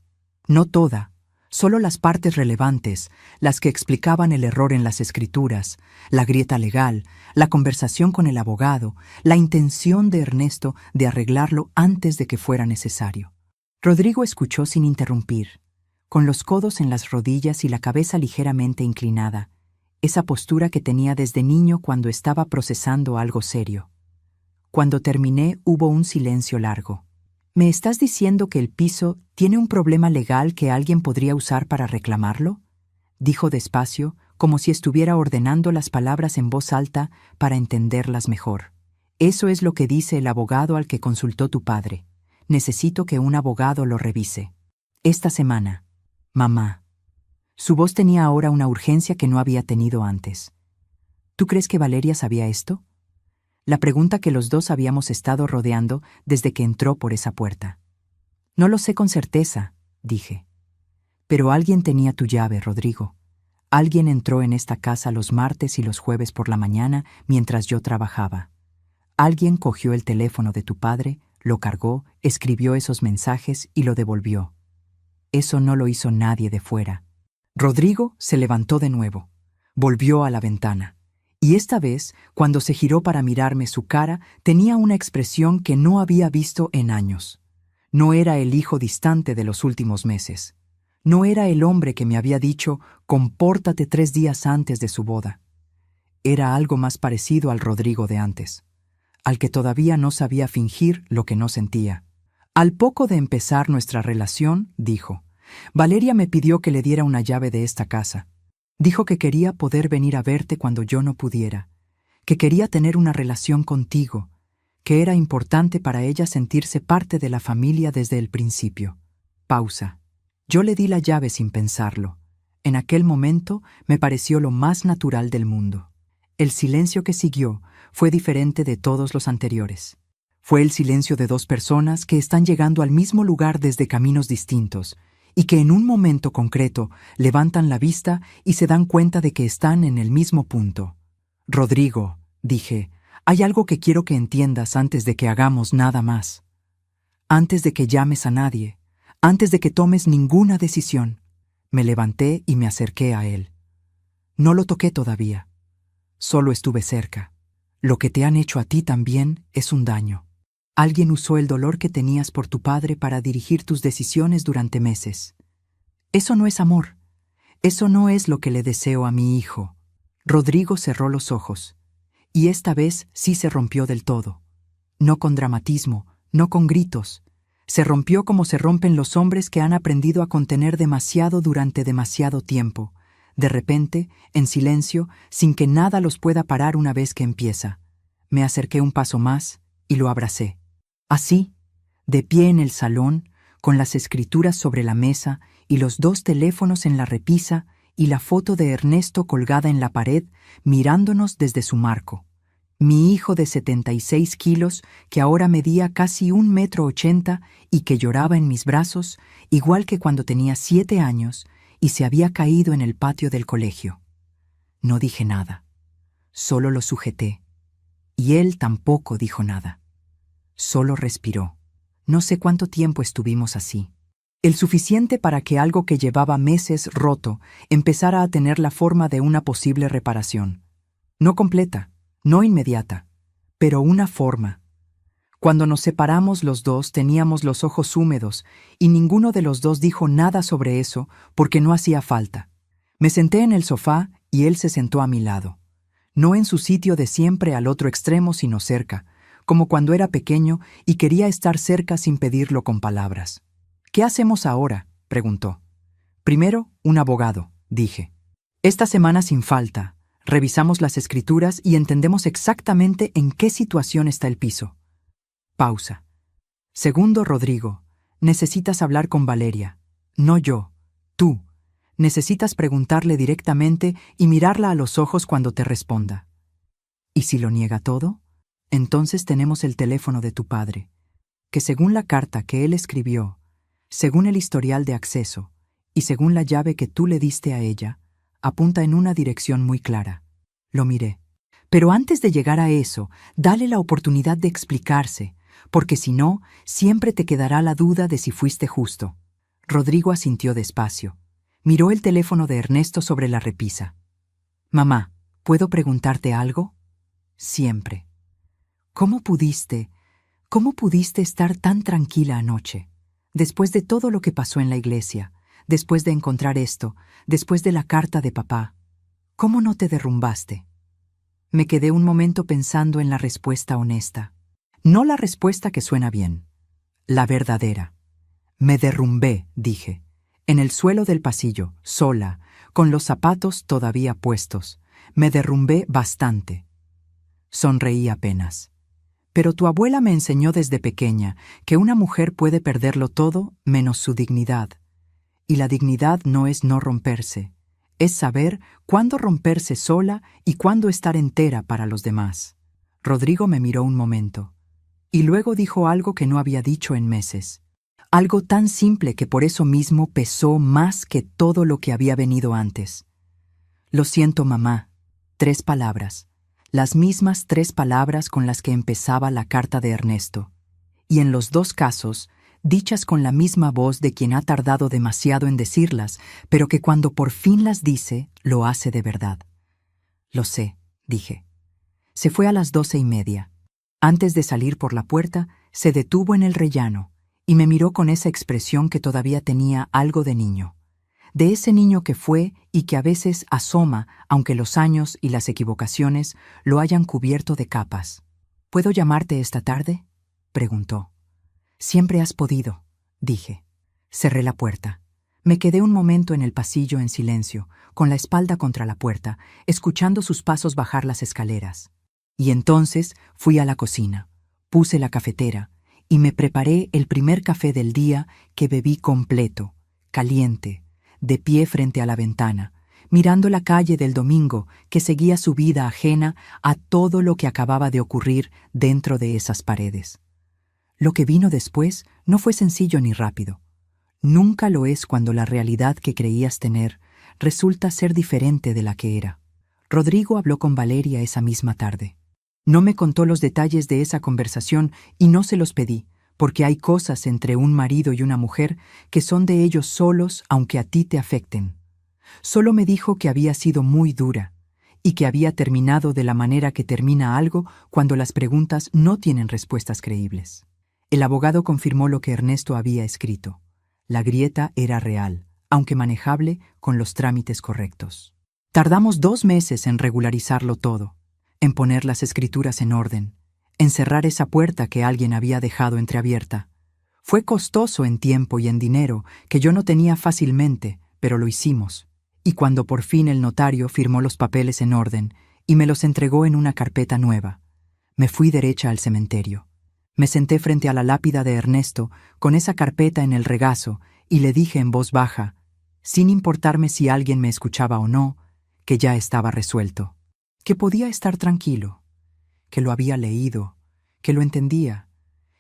No toda, solo las partes relevantes, las que explicaban el error en las escrituras, la grieta legal, la conversación con el abogado, la intención de Ernesto de arreglarlo antes de que fuera necesario. Rodrigo escuchó sin interrumpir, con los codos en las rodillas y la cabeza ligeramente inclinada, esa postura que tenía desde niño cuando estaba procesando algo serio. Cuando terminé, hubo un silencio largo. ¿Me estás diciendo que el piso tiene un problema legal que alguien podría usar para reclamarlo?, dijo despacio, como si estuviera ordenando las palabras en voz alta para entenderlas mejor. Eso es lo que dice el abogado al que consultó tu padre. Necesito que un abogado lo revise. Esta semana. Mamá. Su voz tenía ahora una urgencia que no había tenido antes. ¿Tú crees que Valeria sabía esto? La pregunta que los dos habíamos estado rodeando desde que entró por esa puerta. No lo sé con certeza, dije. Pero alguien tenía tu llave, Rodrigo. Alguien entró en esta casa los martes y los jueves por la mañana mientras yo trabajaba. Alguien cogió el teléfono de tu padre, lo cargó, escribió esos mensajes y lo devolvió. Eso no lo hizo nadie de fuera. Rodrigo se levantó de nuevo. Volvió a la ventana. Y esta vez, cuando se giró para mirarme, su cara tenía una expresión que no había visto en años. No era el hijo distante de los últimos meses. No era el hombre que me había dicho, compórtate 3 días antes de su boda. Era algo más parecido al Rodrigo de antes, al que todavía no sabía fingir lo que no sentía. Al poco de empezar nuestra relación, dijo, Valeria me pidió que le diera una llave de esta casa. Dijo que quería poder venir a verte cuando yo no pudiera, que quería tener una relación contigo, que era importante para ella sentirse parte de la familia desde el principio. Pausa. Yo le di la llave sin pensarlo. En aquel momento me pareció lo más natural del mundo. El silencio que siguió fue diferente de todos los anteriores. Fue el silencio de 2 personas que están llegando al mismo lugar desde caminos distintos, y que en un momento concreto levantan la vista y se dan cuenta de que están en el mismo punto. Rodrigo, dije, hay algo que quiero que entiendas antes de que hagamos nada más. Antes de que llames a nadie, antes de que tomes ninguna decisión. Me levanté y me acerqué a él. No lo toqué todavía. Solo estuve cerca. Lo que te han hecho a ti también es un daño. Alguien usó el dolor que tenías por tu padre para dirigir tus decisiones durante meses. Eso no es amor. Eso no es lo que le deseo a mi hijo. Rodrigo cerró los ojos, y esta vez sí se rompió del todo. No con dramatismo, no con gritos. Se rompió como se rompen los hombres que han aprendido a contener demasiado durante demasiado tiempo, de repente, en silencio, sin que nada los pueda parar una vez que empieza. Me acerqué un paso más y lo abracé. Así, de pie en el salón, con las escrituras sobre la mesa y los 2 teléfonos en la repisa y la foto de Ernesto colgada en la pared, mirándonos desde su marco. Mi hijo de 76 kilos, que ahora medía casi 1,80 m y que lloraba en mis brazos, igual que cuando tenía 7 años y se había caído en el patio del colegio. No dije nada, solo lo sujeté, y él tampoco dijo nada. Solo respiró. No sé cuánto tiempo estuvimos así. El suficiente para que algo que llevaba meses roto empezara a tener la forma de una posible reparación. No completa, no inmediata, pero una forma. Cuando nos separamos los dos teníamos los ojos húmedos y ninguno de los dos dijo nada sobre eso porque no hacía falta. Me senté en el sofá y él se sentó a mi lado. No en su sitio de siempre al otro extremo, sino cerca, como cuando era pequeño y quería estar cerca sin pedirlo con palabras. «¿Qué hacemos ahora?», preguntó. «Primero, un abogado», dije. «Esta semana sin falta. Revisamos las escrituras y entendemos exactamente en qué situación está el piso». Pausa. «Segundo, Rodrigo, necesitas hablar con Valeria. No yo, tú. Necesitas preguntarle directamente y mirarla a los ojos cuando te responda». «¿Y si lo niega todo?». Entonces tenemos el teléfono de tu padre, que según la carta que él escribió, según el historial de acceso y según la llave que tú le diste a ella, apunta en una dirección muy clara. Lo miré. Pero antes de llegar a eso, dale la oportunidad de explicarse, porque si no, siempre te quedará la duda de si fuiste justo. Rodrigo asintió despacio. Miró el teléfono de Ernesto sobre la repisa. Mamá, ¿puedo preguntarte algo? Siempre. ¿Cómo pudiste estar tan tranquila anoche? Después de todo lo que pasó en la iglesia, después de encontrar esto, después de la carta de papá, ¿cómo no te derrumbaste? Me quedé un momento pensando en la respuesta honesta. No la respuesta que suena bien, la verdadera. Me derrumbé, dije, en el suelo del pasillo, sola, con los zapatos todavía puestos. Me derrumbé bastante. Sonreí apenas. Pero tu abuela me enseñó desde pequeña que una mujer puede perderlo todo menos su dignidad. Y la dignidad no es no romperse, es saber cuándo romperse sola y cuándo estar entera para los demás. Rodrigo me miró un momento, y luego dijo algo que no había dicho en meses. Algo tan simple que por eso mismo pesó más que todo lo que había venido antes. Lo siento, mamá. 3 palabras. Las mismas 3 palabras con las que empezaba la carta de Ernesto. Y en los 2 casos, dichas con la misma voz de quien ha tardado demasiado en decirlas, pero que cuando por fin las dice, lo hace de verdad. Lo sé, dije. Se fue a las 12:30. Antes de salir por la puerta, se detuvo en el rellano y me miró con esa expresión que todavía tenía algo de niño. De ese niño que fue y que a veces asoma, aunque los años y las equivocaciones lo hayan cubierto de capas. ¿Puedo llamarte esta tarde?, preguntó. Siempre has podido, dije. Cerré la puerta. Me quedé un momento en el pasillo en silencio, con la espalda contra la puerta, escuchando sus pasos bajar las escaleras. Y entonces fui a la cocina, puse la cafetera y me preparé el primer café del día que bebí completo, caliente, de pie frente a la ventana, mirando la calle del domingo que seguía su vida ajena a todo lo que acababa de ocurrir dentro de esas paredes. Lo que vino después no fue sencillo ni rápido. Nunca lo es cuando la realidad que creías tener resulta ser diferente de la que era. Rodrigo habló con Valeria esa misma tarde. No me contó los detalles de esa conversación y no se los pedí, porque hay cosas entre un marido y una mujer que son de ellos solos aunque a ti te afecten. Solo me dijo que había sido muy dura y que había terminado de la manera que termina algo cuando las preguntas no tienen respuestas creíbles. El abogado confirmó lo que Ernesto había escrito. La grieta era real, aunque manejable con los trámites correctos. Tardamos 2 meses en regularizarlo todo, en poner las escrituras en orden, en cerrar esa puerta que alguien había dejado entreabierta. Fue costoso en tiempo y en dinero, que yo no tenía fácilmente, pero lo hicimos. Y cuando por fin el notario firmó los papeles en orden y me los entregó en una carpeta nueva, me fui derecha al cementerio. Me senté frente a la lápida de Ernesto con esa carpeta en el regazo y le dije en voz baja, sin importarme si alguien me escuchaba o no, que ya estaba resuelto, que podía estar tranquilo, que lo había leído, que lo entendía,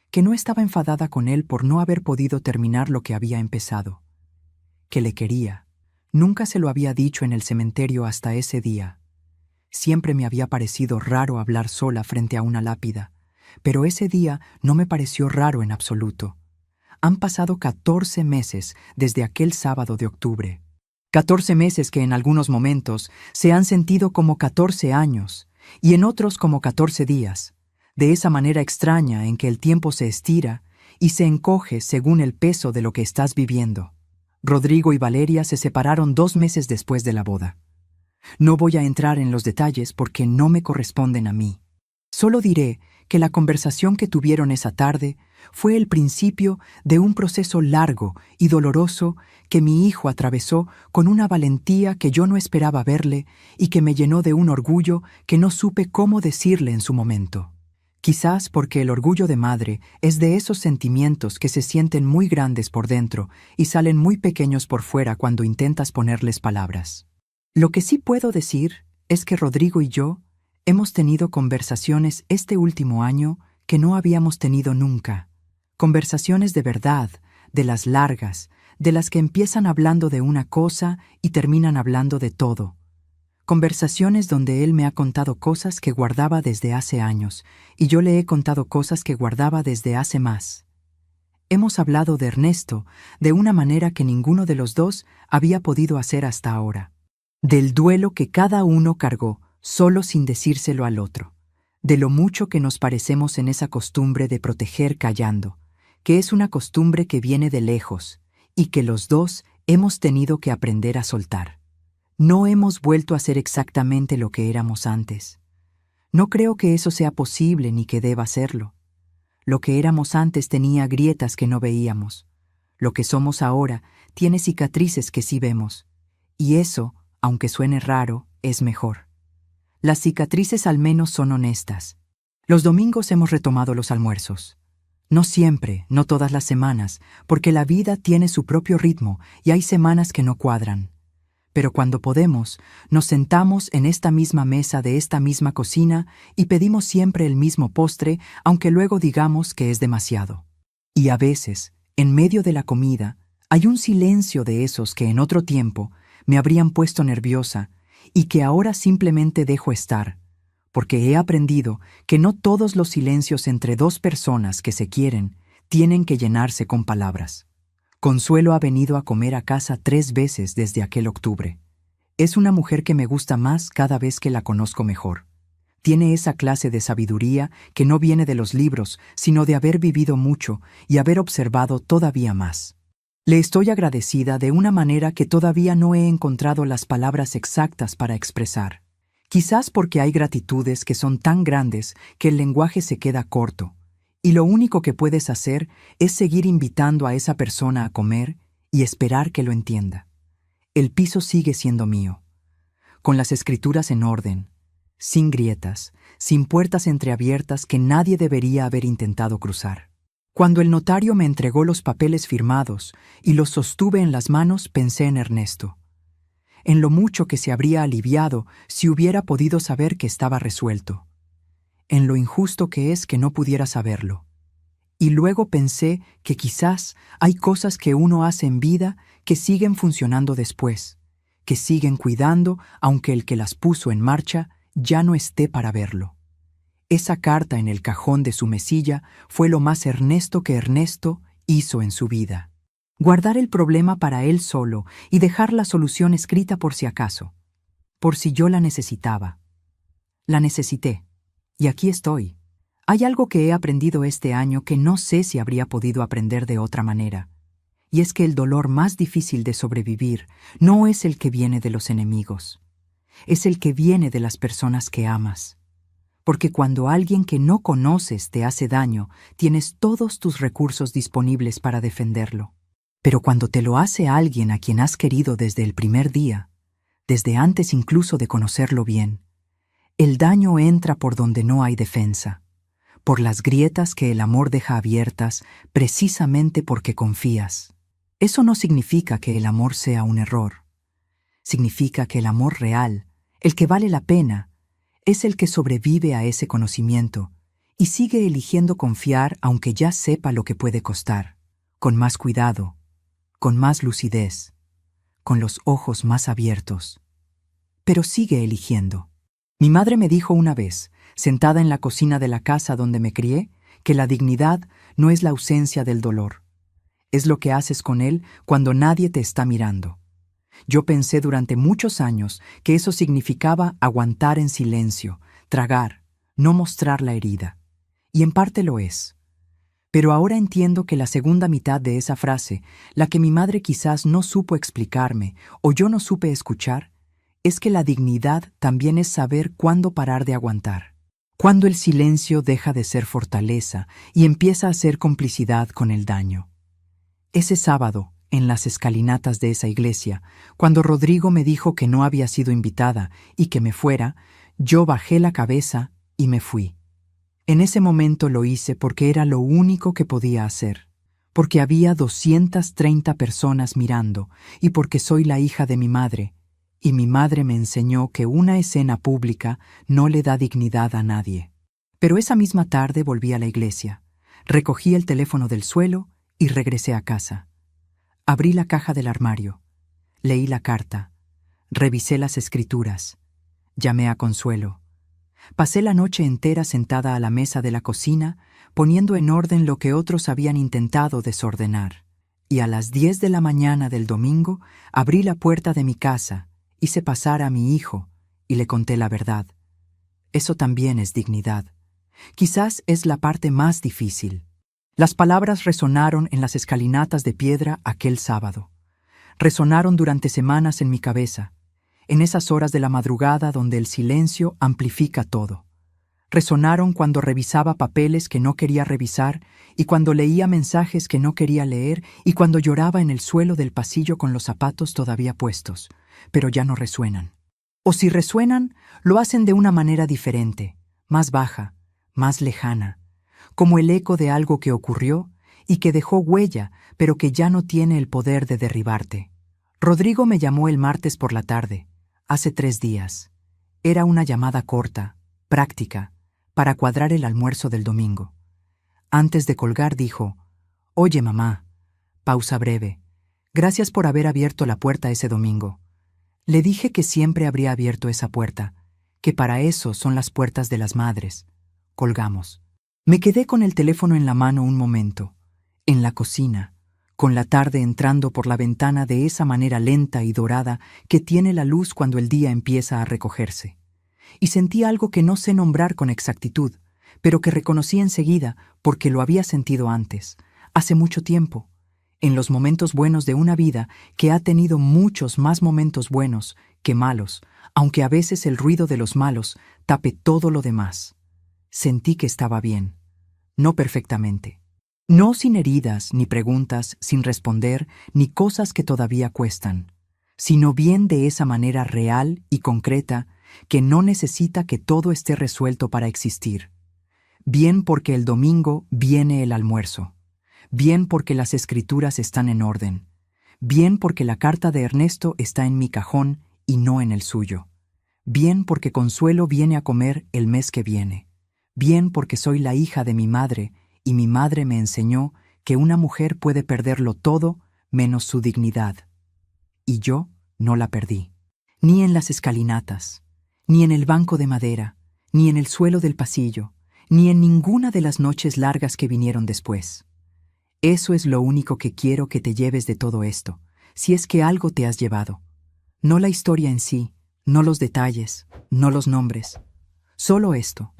que no estaba enfadada con él por no haber podido terminar lo que había empezado, que le quería. Nunca se lo había dicho en el cementerio hasta ese día. Siempre me había parecido raro hablar sola frente a una lápida, pero ese día no me pareció raro en absoluto. Han pasado 14 meses desde aquel sábado de octubre. 14 meses que en algunos momentos se han sentido como 14 años y en otros como 14 días, de esa manera extraña en que el tiempo se estira y se encoge según el peso de lo que estás viviendo. Rodrigo y Valeria se separaron 2 meses después de la boda. No voy a entrar en los detalles porque no me corresponden a mí. Solo diré que la conversación que tuvieron esa tarde fue el principio de un proceso largo y doloroso que mi hijo atravesó con una valentía que yo no esperaba verle y que me llenó de un orgullo que no supe cómo decirle en su momento. Quizás porque el orgullo de madre es de esos sentimientos que se sienten muy grandes por dentro y salen muy pequeños por fuera cuando intentas ponerles palabras. Lo que sí puedo decir es que Rodrigo y yo Hemos tenido conversaciones este último año que no habíamos tenido nunca. Conversaciones de verdad, de las largas, de las que empiezan hablando de una cosa y terminan hablando de todo. Conversaciones donde él me ha contado cosas que guardaba desde hace años y yo le he contado cosas que guardaba desde hace más. Hemos hablado de Ernesto de una manera que ninguno de los dos había podido hacer hasta ahora. Del duelo que cada uno cargó, solo sin decírselo al otro. De lo mucho que nos parecemos en esa costumbre de proteger callando, que es una costumbre que viene de lejos y que los dos hemos tenido que aprender a soltar. No hemos vuelto a ser exactamente lo que éramos antes. No creo que eso sea posible ni que deba serlo. Lo que éramos antes tenía grietas que no veíamos. Lo que somos ahora tiene cicatrices que sí vemos. Y eso, aunque suene raro, es mejor. Las cicatrices al menos son honestas. Los domingos hemos retomado los almuerzos. No siempre, no todas las semanas, porque la vida tiene su propio ritmo y hay semanas que no cuadran. Pero cuando podemos, nos sentamos en esta misma mesa de esta misma cocina y pedimos siempre el mismo postre, aunque luego digamos que es demasiado. Y a veces, en medio de la comida, hay un silencio de esos que en otro tiempo me habrían puesto nerviosa y que ahora simplemente dejo estar, porque he aprendido que no todos los silencios entre dos personas que se quieren tienen que llenarse con palabras. Consuelo ha venido a comer a casa 3 veces desde aquel octubre. Es una mujer que me gusta más cada vez que la conozco mejor. Tiene esa clase de sabiduría que no viene de los libros, sino de haber vivido mucho y haber observado todavía más. Le estoy agradecida de una manera que todavía no he encontrado las palabras exactas para expresar. Quizás porque hay gratitudes que son tan grandes que el lenguaje se queda corto. Y lo único que puedes hacer es seguir invitando a esa persona a comer y esperar que lo entienda. El piso sigue siendo mío, con las escrituras en orden, sin grietas, sin puertas entreabiertas que nadie debería haber intentado cruzar. Cuando el notario me entregó los papeles firmados y los sostuve en las manos, pensé en Ernesto, en lo mucho que se habría aliviado si hubiera podido saber que estaba resuelto, en lo injusto que es que no pudiera saberlo. Y luego pensé que quizás hay cosas que uno hace en vida que siguen funcionando después, que siguen cuidando aunque el que las puso en marcha ya no esté para verlo. Esa carta en el cajón de su mesilla fue lo más Ernesto que Ernesto hizo en su vida. Guardar el problema para él solo y dejar la solución escrita por si acaso, por si yo la necesitaba. La necesité. Y aquí estoy. Hay algo que he aprendido este año que no sé si habría podido aprender de otra manera. Y es que el dolor más difícil de sobrevivir no es el que viene de los enemigos. Es el que viene de las personas que amas. Porque cuando alguien que no conoces te hace daño, tienes todos tus recursos disponibles para defenderlo. Pero cuando te lo hace alguien a quien has querido desde el primer día, desde antes incluso de conocerlo bien, el daño entra por donde no hay defensa, por las grietas que el amor deja abiertas precisamente porque confías. Eso no significa que el amor sea un error. Significa que el amor real, el que vale la pena, es el que sobrevive a ese conocimiento y sigue eligiendo confiar aunque ya sepa lo que puede costar, con más cuidado, con más lucidez, con los ojos más abiertos. Pero sigue eligiendo. Mi madre me dijo una vez, sentada en la cocina de la casa donde me crié, que la dignidad no es la ausencia del dolor. Es lo que haces con él cuando nadie te está mirando. Yo pensé durante muchos años que eso significaba aguantar en silencio, tragar, no mostrar la herida. Y en parte lo es. Pero ahora entiendo que la segunda mitad de esa frase, la que mi madre quizás no supo explicarme o yo no supe escuchar, es que la dignidad también es saber cuándo parar de aguantar. Cuando el silencio deja de ser fortaleza y empieza a ser complicidad con el daño. Ese sábado, en las escalinatas de esa iglesia, cuando Rodrigo me dijo que no había sido invitada y que me fuera, yo bajé la cabeza y me fui. En ese momento lo hice porque era lo único que podía hacer, porque había 230 personas mirando y porque soy la hija de mi madre, y mi madre me enseñó que una escena pública no le da dignidad a nadie. Pero esa misma tarde volví a la iglesia, recogí el teléfono del suelo y regresé a casa. Abrí la caja del armario, leí la carta, revisé las escrituras, llamé a Consuelo. Pasé la noche entera sentada a la mesa de la cocina, poniendo en orden lo que otros habían intentado desordenar. Y a las 10 de la mañana del domingo abrí la puerta de mi casa, hice pasar a mi hijo y le conté la verdad. Eso también es dignidad. Quizás es la parte más difícil. Las palabras resonaron en las escalinatas de piedra aquel sábado. Resonaron durante semanas en mi cabeza, en esas horas de la madrugada donde el silencio amplifica todo. Resonaron cuando revisaba papeles que no quería revisar y cuando leía mensajes que no quería leer y cuando lloraba en el suelo del pasillo con los zapatos todavía puestos, pero ya no resuenan. O si resuenan, lo hacen de una manera diferente, más baja, más lejana, como el eco de algo que ocurrió y que dejó huella, pero que ya no tiene el poder de derribarte. Rodrigo me llamó el martes por la tarde, hace 3 días. Era una llamada corta, práctica, para cuadrar el almuerzo del domingo. Antes de colgar dijo: «Oye, mamá», pausa breve, «gracias por haber abierto la puerta ese domingo. Le dije que siempre habría abierto esa puerta, que para eso son las puertas de las madres». Colgamos. Me quedé con el teléfono en la mano un momento, en la cocina, con la tarde entrando por la ventana de esa manera lenta y dorada que tiene la luz cuando el día empieza a recogerse. Y sentí algo que no sé nombrar con exactitud, pero que reconocí enseguida porque lo había sentido antes, hace mucho tiempo, en los momentos buenos de una vida que ha tenido muchos más momentos buenos que malos, aunque a veces el ruido de los malos tape todo lo demás. Sentí que estaba bien, no perfectamente. No sin heridas, ni preguntas sin responder, ni cosas que todavía cuestan, sino bien de esa manera real y concreta que no necesita que todo esté resuelto para existir. Bien porque el domingo viene el almuerzo. Bien porque las escrituras están en orden. Bien porque la carta de Ernesto está en mi cajón y no en el suyo. Bien porque Consuelo viene a comer el mes que viene. Bien porque soy la hija de mi madre y mi madre me enseñó que una mujer puede perderlo todo menos su dignidad. Y yo no la perdí. Ni en las escalinatas, ni en el banco de madera, ni en el suelo del pasillo, ni en ninguna de las noches largas que vinieron después. Eso es lo único que quiero que te lleves de todo esto, si es que algo te has llevado. No la historia en sí, no los detalles, no los nombres. Solo esto,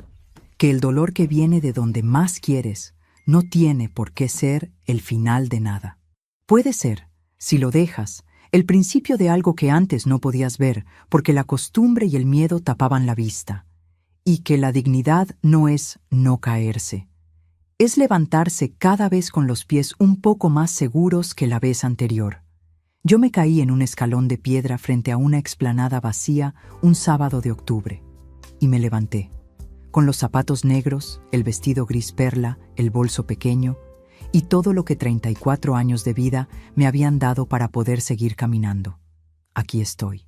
que el dolor que viene de donde más quieres no tiene por qué ser el final de nada. Puede ser, si lo dejas, el principio de algo que antes no podías ver porque la costumbre y el miedo tapaban la vista, y que la dignidad no es no caerse. Es levantarse cada vez con los pies un poco más seguros que la vez anterior. Yo me caí en un escalón de piedra frente a una explanada vacía un sábado de octubre, y me levanté, con los zapatos negros, el vestido gris perla, el bolso pequeño, y todo lo que 34 años de vida me habían dado para poder seguir caminando. Aquí estoy.